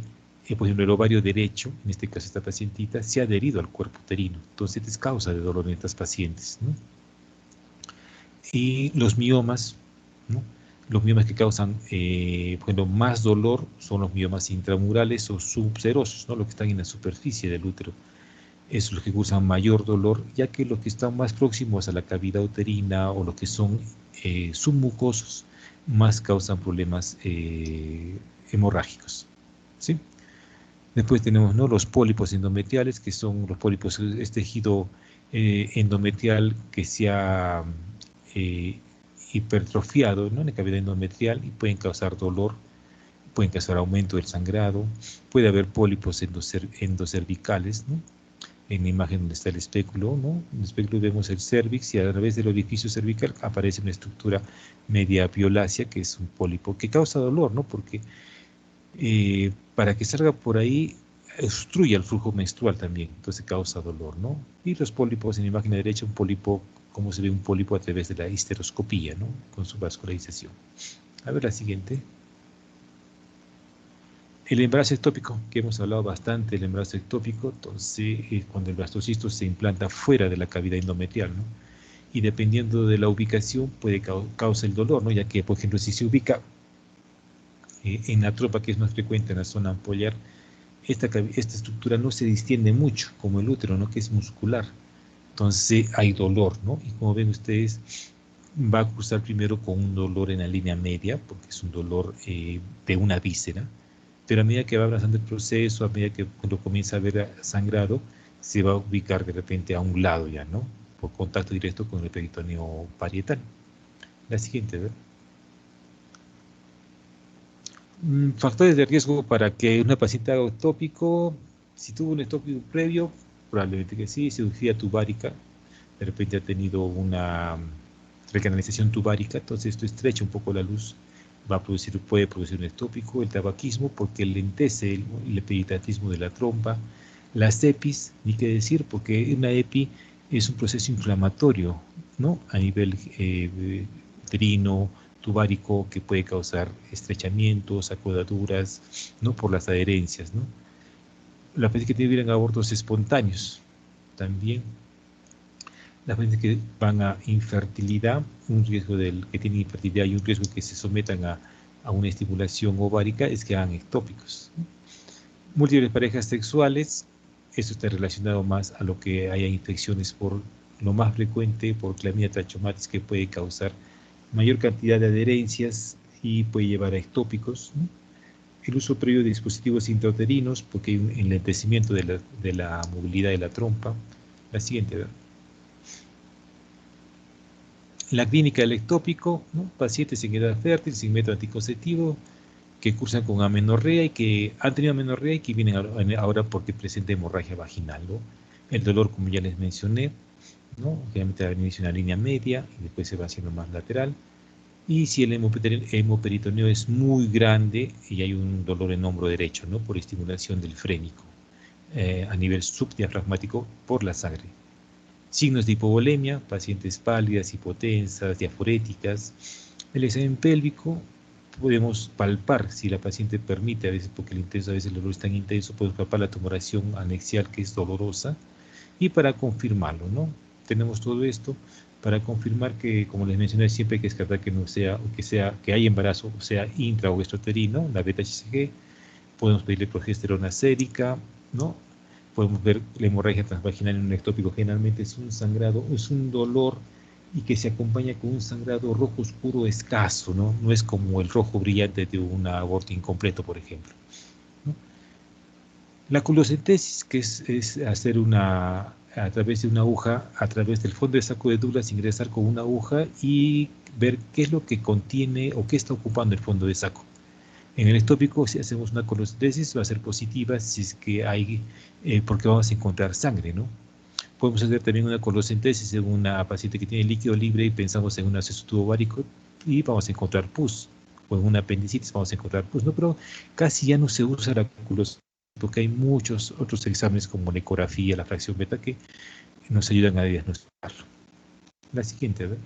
por ejemplo, el ovario derecho, en este caso esta pacientita, se ha adherido al cuerpo uterino, entonces es causa de dolor en estas pacientes, ¿no? Y los miomas, ¿no? Los miomas que causan bueno, más dolor son los miomas intramurales o subserosos, ¿no?, los que están en la superficie del útero. Esos son los que causan mayor dolor, ya que los que están más próximos a la cavidad uterina o los que son submucosos más causan problemas hemorrágicos, ¿sí? Después tenemos, ¿no?, los pólipos endometriales, que son los pólipos, es tejido endometrial que se ha eh, hipertrofiado, ¿no?, en la cavidad endometrial, y pueden causar dolor, pueden causar aumento del sangrado, puede haber pólipos endocervicales, ¿no? En la imagen donde está el espéculo, ¿no? En el espéculo vemos el cervix y a través del orificio cervical aparece una estructura media violácea, que es un pólipo que causa dolor, ¿no? Porque para que salga por ahí obstruye el flujo menstrual también, entonces causa dolor, ¿no? Y los pólipos, en la imagen derecha, un pólipo, como se ve un pólipo a través de la histeroscopía, ¿no?, con su vascularización. A ver la siguiente. El embarazo ectópico, que hemos hablado bastante del embarazo ectópico, entonces cuando el blastocisto se implanta fuera de la cavidad endometrial, ¿no? Y dependiendo de la ubicación puede causar el dolor, ¿no? Ya que, por ejemplo, si se ubica en la trompa, que es más frecuente en la zona ampollar, esta estructura no se distiende mucho como el útero, ¿no?, que es muscular. Entonces hay dolor, ¿no? Y como ven ustedes, va a cursar primero con un dolor en la línea media, porque es un dolor de una víscera, pero a medida que va avanzando el proceso, a medida que cuando comienza a haber sangrado, se va a ubicar de repente a un lado ya, ¿no?, por contacto directo con el peritoneo parietal. La siguiente, ¿verdad? Factores de riesgo para que una paciente haga ectópico. Si tuvo un ectópico previo, probablemente que sí. Cirugía tubárica, de repente ha tenido una recanalización tubárica, entonces esto estrecha un poco la luz, puede producir un ectópico. El tabaquismo, porque lentece el epididactismo de la trompa. Las EPIs, ni qué decir, porque una EPI es un proceso inflamatorio, ¿no?, a nivel uterino, tubárico, que puede causar estrechamientos, acuaduras, ¿no?, por las adherencias, ¿no? Las pacientes que tienen abortos espontáneos, también. Las pacientes que van a infertilidad, un riesgo del que tienen infertilidad y un riesgo que se sometan a una estimulación ovárica es que hagan ectópicos, ¿no? Múltiples parejas sexuales, esto está relacionado más a lo que haya infecciones por lo más frecuente, por Chlamydia trachomatis, que puede causar mayor cantidad de adherencias y puede llevar a ectópicos, ¿no? El uso previo de dispositivos intrauterinos, porque hay un enlentecimiento de la movilidad de la trompa. La siguiente, ¿verdad? La clínica del ectópico, ¿no?, pacientes en edad fértil, sin método anticonceptivo, que cursan con amenorrea y que han tenido amenorrea y que vienen ahora porque presenta hemorragia vaginal, ¿no? El dolor, como ya les mencioné, ¿no?, generalmente al inicio una línea media y después se va haciendo más lateral. Y si el hemoperitoneo es muy grande y hay un dolor en hombro derecho, ¿no?, por estimulación del frénico a nivel subdiafragmático por la sangre. Signos de hipovolemia, pacientes pálidas, hipotensas, diaforéticas. El examen pélvico, podemos palpar, si la paciente permite, a veces porque a veces el dolor es tan intenso, podemos palpar la tumoración anexial que es dolorosa, y para confirmarlo, ¿no? Tenemos todo esto para confirmar que, como les mencioné, siempre hay que descartar que no sea, que hay embarazo, o sea, intra o extrauterino, la beta-HCG. Podemos pedirle progesterona sérica, ¿no? Podemos ver la hemorragia transvaginal en un ectópico. Generalmente es un sangrado, es un dolor y que se acompaña con un sangrado rojo oscuro escaso, ¿no? No es como el rojo brillante de un aborto incompleto, por ejemplo, ¿no? La culocentesis, que es hacer a través de una aguja, a través del fondo de saco de Douglas, ingresar con una aguja y ver qué es lo que contiene o qué está ocupando el fondo de saco. En el ectópico, si hacemos una colocentesis, va a ser positiva si es que hay, porque vamos a encontrar sangre, ¿no? Podemos hacer también una colocentesis en una paciente que tiene líquido libre y pensamos en un acceso tubo ovárico y vamos a encontrar pus. O en una apendicitis vamos a encontrar pus, ¿no? Pero casi ya no se usa la colocentesis porque hay muchos otros exámenes como la ecografía, la fracción beta, que nos ayudan a diagnosticarlo. La siguiente, a ver.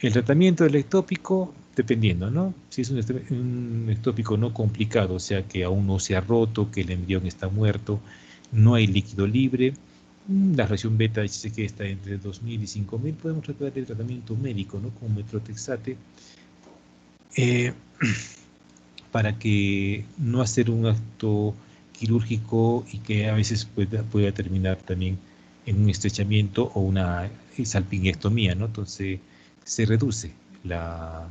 El tratamiento del ectópico, dependiendo, ¿no? Si es un ectópico no complicado, o sea que aún no se ha roto, que el embrión está muerto, no hay líquido libre, la fracción beta dice que está entre 2000 y 5000, podemos tratar el tratamiento médico, ¿no? Con metrotexate, para que no hacer un acto quirúrgico y que a veces pueda terminar también en un estrechamiento o una salpingectomía, ¿no? Entonces se reduce,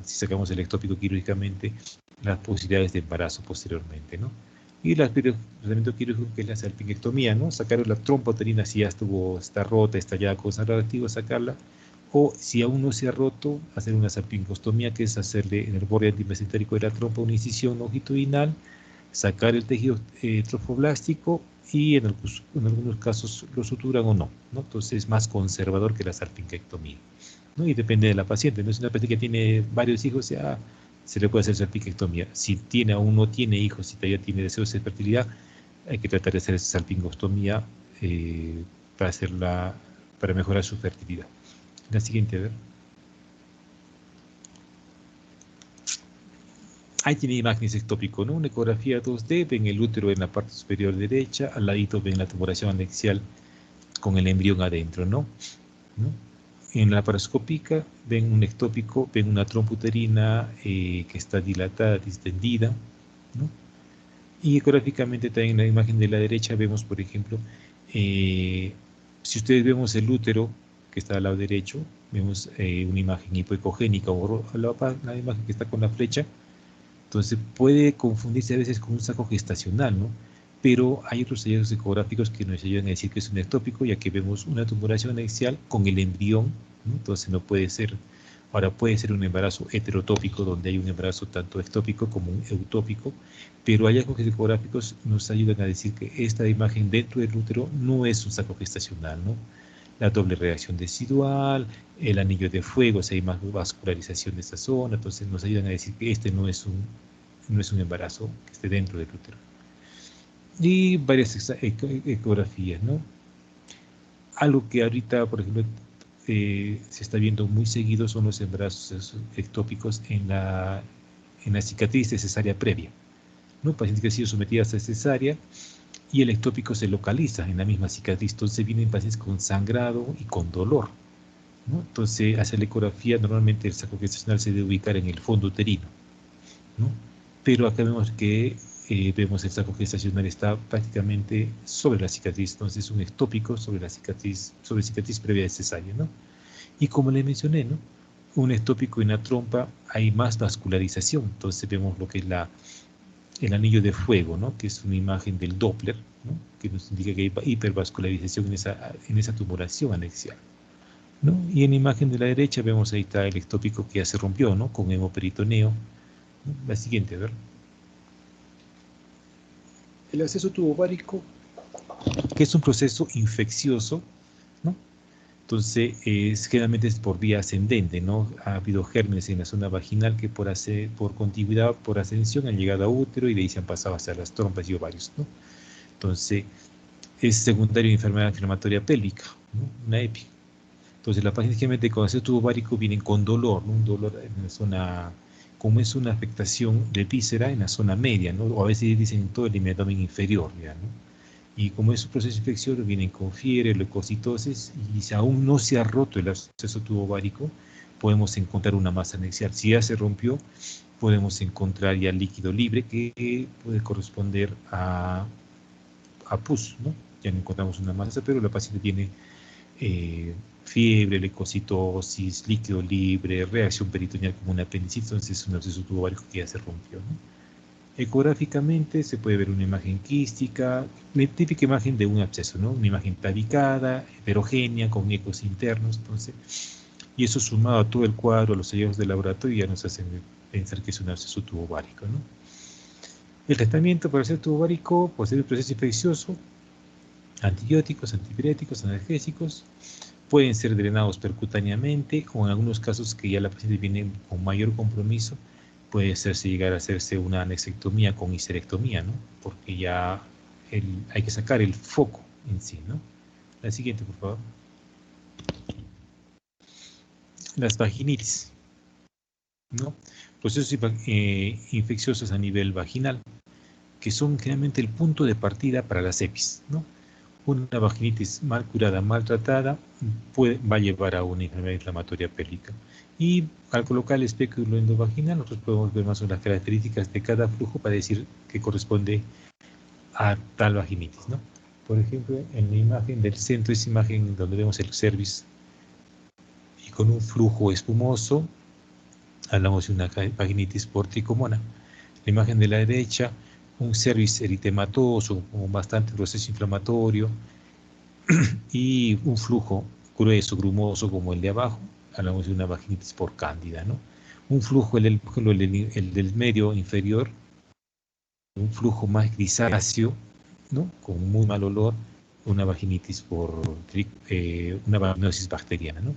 si sacamos el ectópico quirúrgicamente, las posibilidades de embarazo posteriormente, ¿no? Y el tratamiento quirúrgico, que es la salpingectomía, ¿no? Sacar la trompa uterina si ya está rota, estallada con sangrado activo, sacarla, o si aún no se ha roto, hacer una salpingostomía, que es hacerle en el borde antimesentérico de la trompa una incisión longitudinal, sacar el tejido trofoblástico y en algunos casos lo suturan o no, ¿no? Entonces es más conservador que la salpingectomía, ¿no? Y depende de la paciente, ¿no? Si una paciente que tiene varios hijos, ya se le puede hacer salpingectomía. Si aún no tiene hijos, si todavía tiene deseos de fertilidad, hay que tratar de hacer esa salpingostomía para mejorar su fertilidad. La siguiente, a ver. Ahí tiene imágenes ectópico, ¿no? Una ecografía 2D, ven el útero en la parte superior derecha, al ladito ven la tumoración anexial con el embrión adentro, ¿no? En la paroscópica ven un ectópico, ven una trompa uterina que está dilatada, distendida, ¿no? Y ecográficamente también en la imagen de la derecha vemos, por ejemplo, si ustedes vemos el útero que está al lado derecho, vemos una imagen hipoecogénica o la imagen que está con la flecha. Entonces puede confundirse a veces con un saco gestacional, ¿no? Pero hay otros hallazgos ecográficos que nos ayudan a decir que es un ectópico, ya que vemos una tumoración anexial con el embrión, ¿no? Entonces no puede ser. Ahora puede ser un embarazo heterotópico, donde hay un embarazo tanto ectópico como un eutópico, pero hallazgos ecográficos nos ayudan a decir que esta imagen dentro del útero no es un saco gestacional, ¿no? La doble reacción decidual, el anillo de fuego, o sea, hay más vascularización de esta zona, entonces nos ayudan a decir que este no es un embarazo que esté dentro del útero. Y varias ecografías, ¿no? Algo que ahorita, por ejemplo, se está viendo muy seguido son los embarazos ectópicos en la cicatriz de cesárea previa, ¿no? Pacientes que han sido sometidas a cesárea y el ectópico se localiza en la misma cicatriz, entonces vienen pacientes con sangrado y con dolor, ¿no? Entonces, hacer la ecografía, normalmente el saco gestacional se debe ubicar en el fondo uterino, ¿no? Pero acá vemos que vemos el saco gestacional está prácticamente sobre la cicatriz, entonces es un ectópico sobre la cicatriz, previa de cesárea, ¿no? Y como le mencioné, ¿no? Un ectópico en la trompa hay más vascularización, entonces vemos lo que es el anillo de fuego, ¿no? Que es una imagen del Doppler, ¿no? Que nos indica que hay hipervascularización en esa tumoración anexial, ¿no? Y en la imagen de la derecha vemos ahí está el ectópico que ya se rompió, ¿no? Con hemoperitoneo, ¿no? La siguiente, a ver. El acceso tubovárico, que es un proceso infeccioso, ¿no? Entonces, generalmente es por vía ascendente, ¿no? Ha habido gérmenes en la zona vaginal que por contigüidad, por ascensión, han llegado a útero y de ahí se han pasado hacia las trompas y ovarios, ¿no? Entonces, es secundario de enfermedad inflamatoria pélvica, ¿no? Una EPI. Entonces, las pacientes generalmente con acceso tubo ovárico vienen con dolor, ¿no? Un dolor en la zona, como es una afectación de víscera en la zona media, ¿no? O a veces dicen todo el abdomen inferior, ¿ya, no? Y como es un proceso infeccioso, vienen con fiebre, leucocitosis, y si aún no se ha roto el acceso tubo ovárico, podemos encontrar una masa anexial. Si ya se rompió, podemos encontrar ya líquido libre que puede corresponder a pus, ¿no? Ya no encontramos una masa, pero la paciente tiene fiebre, leucocitosis, líquido libre, reacción peritoneal como un apendicitis, entonces es un absceso tubo ovárico que ya se rompió, ¿no? Ecográficamente se puede ver una imagen quística, la típica imagen de un absceso, ¿no? Una imagen tabicada, heterogénea, con ecos internos, entonces, y eso sumado a todo el cuadro, a los hallazgos de laboratorio, ya nos hacen pensar que es un absceso tubo ovárico, ¿no? El tratamiento para el absceso tubo ovárico, pues es un proceso infeccioso, antibióticos, antipiréticos, analgésicos, pueden ser drenados percutáneamente o en algunos casos que ya la paciente viene con mayor compromiso, puede llegar a hacerse una anexectomía con histerectomía, ¿no? Porque ya hay que sacar el foco en sí, ¿no? La siguiente, por favor. Las vaginitis, ¿no? Procesos infecciosos a nivel vaginal, que son generalmente el punto de partida para la sepsis, ¿no? Una vaginitis mal curada, maltratada, va a llevar a una enfermedad inflamatoria pélvica. Y al colocar el espéculo endovaginal, nosotros podemos ver más o menos las características de cada flujo para decir que corresponde a tal vaginitis, ¿no? Por ejemplo, en la imagen del centro, esa imagen donde vemos el cervix y con un flujo espumoso, hablamos de una vaginitis por tricomona. La imagen de la derecha, un cervix eritematoso, con bastante proceso inflamatorio, y un flujo grueso, grumoso como el de abajo, hablamos de una vaginitis por cándida, ¿no? Un flujo, por ejemplo, el del medio inferior, un flujo más grisáceo, ¿no? Con muy mal olor, una vaginitis una vaginosis bacteriana, ¿no?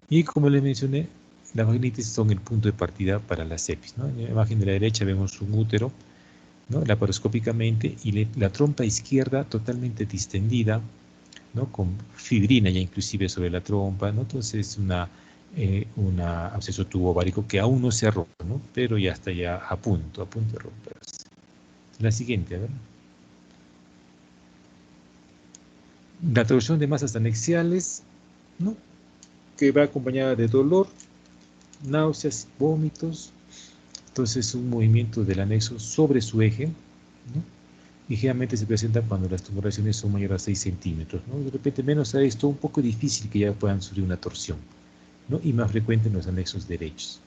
Y como les mencioné, las vaginitis son el punto de partida para la sepsis, ¿no? En la imagen de la derecha vemos un útero, ¿no? Laparoscópicamente, y la trompa izquierda totalmente distendida, ¿no? Con fibrina ya inclusive sobre la trompa, ¿no? Entonces una absceso tubo ovárico que aún no se ha roto, ¿no? Pero ya está ya a punto de romperse. La siguiente, a ver. La torsión de masas anexiales, ¿no? Que va acompañada de dolor, náuseas, vómitos. Entonces un movimiento del anexo sobre su eje, ¿no? Ligeramente se presenta cuando las tumoraciones son mayores a 6 centímetros, ¿no? De repente menos a esto, un poco difícil que ya puedan sufrir una torsión, ¿no? Y más frecuente en los anexos derechos.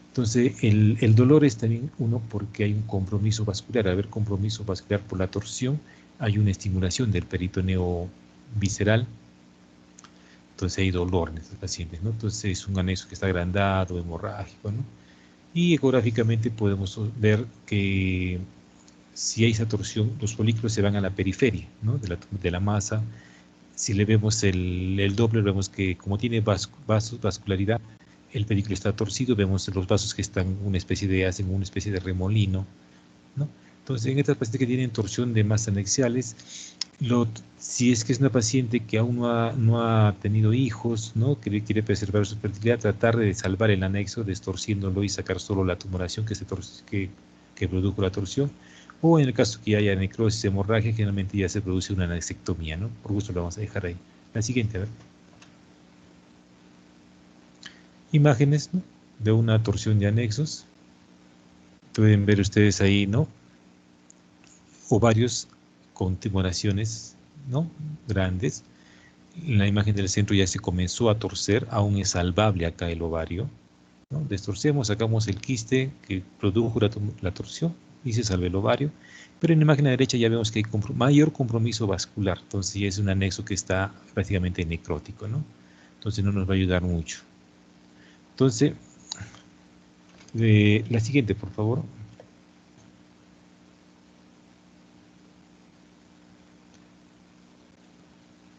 Entonces, el dolor es también uno porque hay un compromiso vascular. Al haber compromiso vascular por la torsión, hay una estimulación del peritoneo visceral. Entonces hay dolor en estos pacientes, ¿no? Entonces es un anexo que está agrandado, hemorrágico, ¿no? Y ecográficamente podemos ver que si hay esa torsión, los folículos se van a la periferia, ¿no? de la masa. Si le vemos el Doppler, vemos que como tiene vascularidad, el pedículo está torcido, vemos los vasos que están hacen una especie de remolino, ¿no? Entonces, en estas pacientes que tienen torsión de masas anexiales, si es que es una paciente que aún no ha tenido hijos, ¿no? Que quiere preservar su fertilidad, tratar de salvar el anexo, destorciéndolo y sacar solo la tumoración que produjo la torsión. O en el caso que haya necrosis, hemorragia, generalmente ya se produce una anexectomía, ¿no? Por gusto lo vamos a dejar ahí. La siguiente, a ver. Imágenes, ¿no? De una torsión de anexos. Pueden ver ustedes ahí, ¿no? Ovarios con tumoraciones, ¿no? Grandes. En la imagen del centro ya se comenzó a torcer, aún es salvable acá el ovario, ¿no? Destorcemos, sacamos el quiste que produjo la torsión y se salva el ovario. Pero en la imagen a la derecha ya vemos que hay mayor compromiso vascular, entonces ya es un anexo que está prácticamente necrótico, ¿no? Entonces no nos va a ayudar mucho. Entonces, la siguiente, por favor.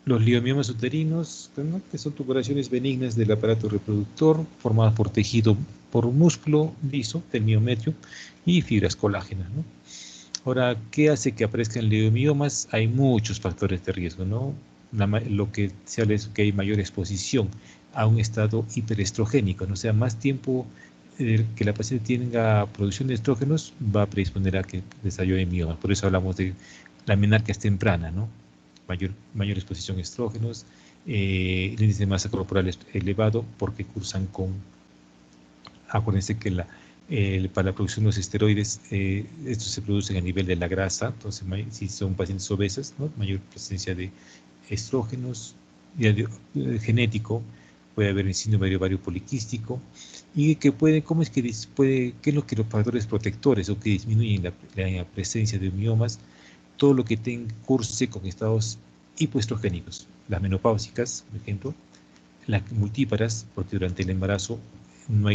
Los liomiomas uterinos, ¿no? Que son tumoraciones benignas del aparato reproductor formadas por tejido, por músculo liso del miometrio y fibras colágenas, ¿no? Ahora, ¿qué hace que aparezcan leomiomas? Hay muchos factores de riesgo, ¿no? lo que se habla es que hay mayor exposición a un estado hiperestrogénico, ¿no? O sea, más tiempo que la paciente tenga producción de estrógenos va a predisponer a que desarrolle mioma. Por eso hablamos de la menarquia temprana, ¿no? Mayor exposición a estrógenos, el índice de masa corporal es elevado porque cursan con, acuérdense que para la producción de los esteroides, estos se producen a nivel de la grasa, entonces si son pacientes obesas, ¿no? Mayor presencia de estrógenos, genético, puede haber el síndrome de ovario poliquístico, y que ¿cómo es que qué es lo que los factores protectores o que disminuyen la presencia de miomas? Todo lo que curse con estados hipoestrogénicos, las menopáusicas, por ejemplo, las multíparas, porque durante el embarazo no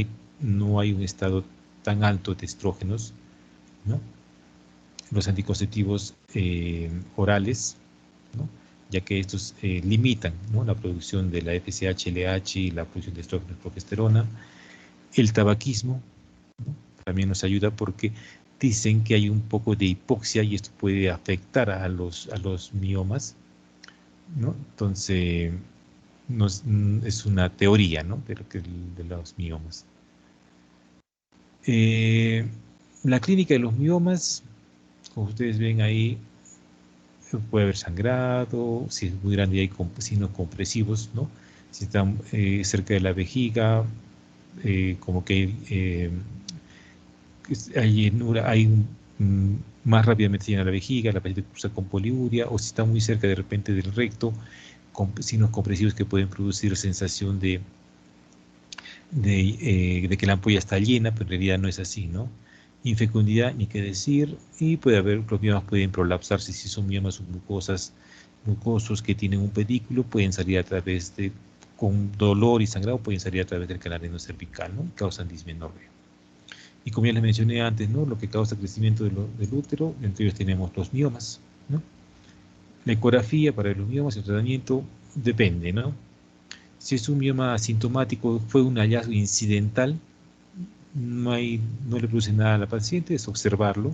hay un estado tan alto de estrógenos, ¿no? Los anticonceptivos orales, ¿no? Ya que estos limitan, ¿no? La producción de la FSH, LH y la producción de estrógenos y progesterona. El tabaquismo, ¿no? También nos ayuda porque dicen que hay un poco de hipoxia y esto puede afectar a los miomas, ¿no? Entonces, es una teoría, ¿no? De los miomas. La clínica de los miomas, como ustedes ven ahí, puede haber sangrado, si es muy grande hay signos compresivos, ¿no? Si están cerca de la vejiga, como que hay llenura, más rápidamente llena la vejiga, la paciente cursa con poliuria, o si está muy cerca de repente del recto, con signos compresivos que pueden producir sensación de que la ampolla está llena, pero en realidad no es así, ¿no? Infecundidad, ni qué decir, y los miomas pueden prolapsarse si son miomas mucosos que tienen un pedículo, pueden salir a través con dolor y sangrado, pueden salir a través del canal cervical, ¿no? Causan dismenorrea. Y como ya les mencioné antes, ¿no? Lo que causa crecimiento del útero, entre ellos tenemos los miomas, ¿no? La ecografía para los miomas, el tratamiento depende, ¿no? Si es un mioma asintomático, fue un hallazgo incidental, no le produce nada a la paciente, es observarlo,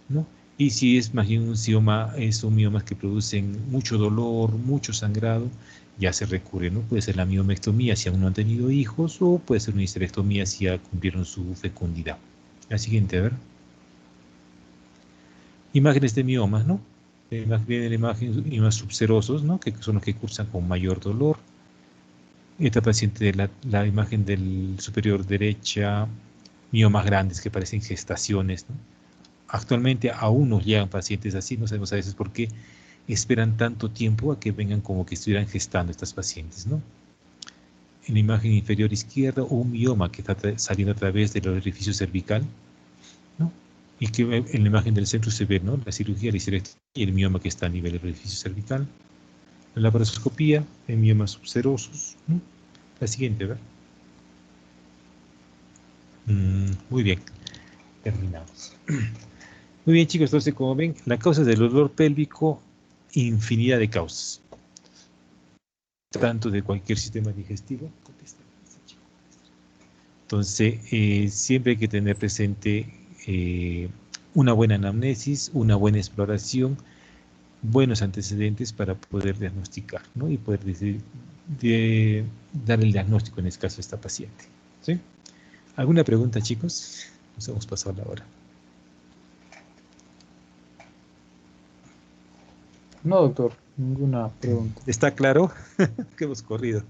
¿no? Y si es más bien son miomas que producen mucho dolor, mucho sangrado, ya se recurre, ¿no? Puede ser la miomectomía si aún no han tenido hijos, o puede ser una histerectomía si ya cumplieron su fecundidad. La siguiente, a ver. Imágenes de miomas, ¿no? Viene la imagen, miomas subserosos, ¿no? Que son los que cursan con mayor dolor. Esta paciente de la imagen del superior derecha, miomas grandes que parecen gestaciones, ¿no? Actualmente aún nos llegan pacientes así, no sabemos a veces por qué esperan tanto tiempo a que vengan como que estuvieran gestando estas pacientes, ¿no? En la imagen inferior izquierda, un mioma que está saliendo a través del orificio cervical, ¿no? Y que en la imagen del centro se ve, ¿no? La cirugía, la histerectomía y el mioma que está a nivel del orificio cervical. La laparoscopía, en miomas subserosos, ¿no? La siguiente, ¿verdad? Muy bien, terminamos. Muy bien, chicos, entonces como ven, la causa del dolor pélvico, infinidad de causas, tanto de cualquier sistema digestivo. Entonces, siempre hay que tener presente una buena anamnesis, una buena exploración, buenos antecedentes para poder diagnosticar, ¿no? Y poder dar el diagnóstico en este caso a esta paciente, ¿sí? ¿Alguna pregunta, chicos? Nos hemos pasado la hora. No, doctor, ninguna pregunta. ¿Está claro? Que hemos corrido.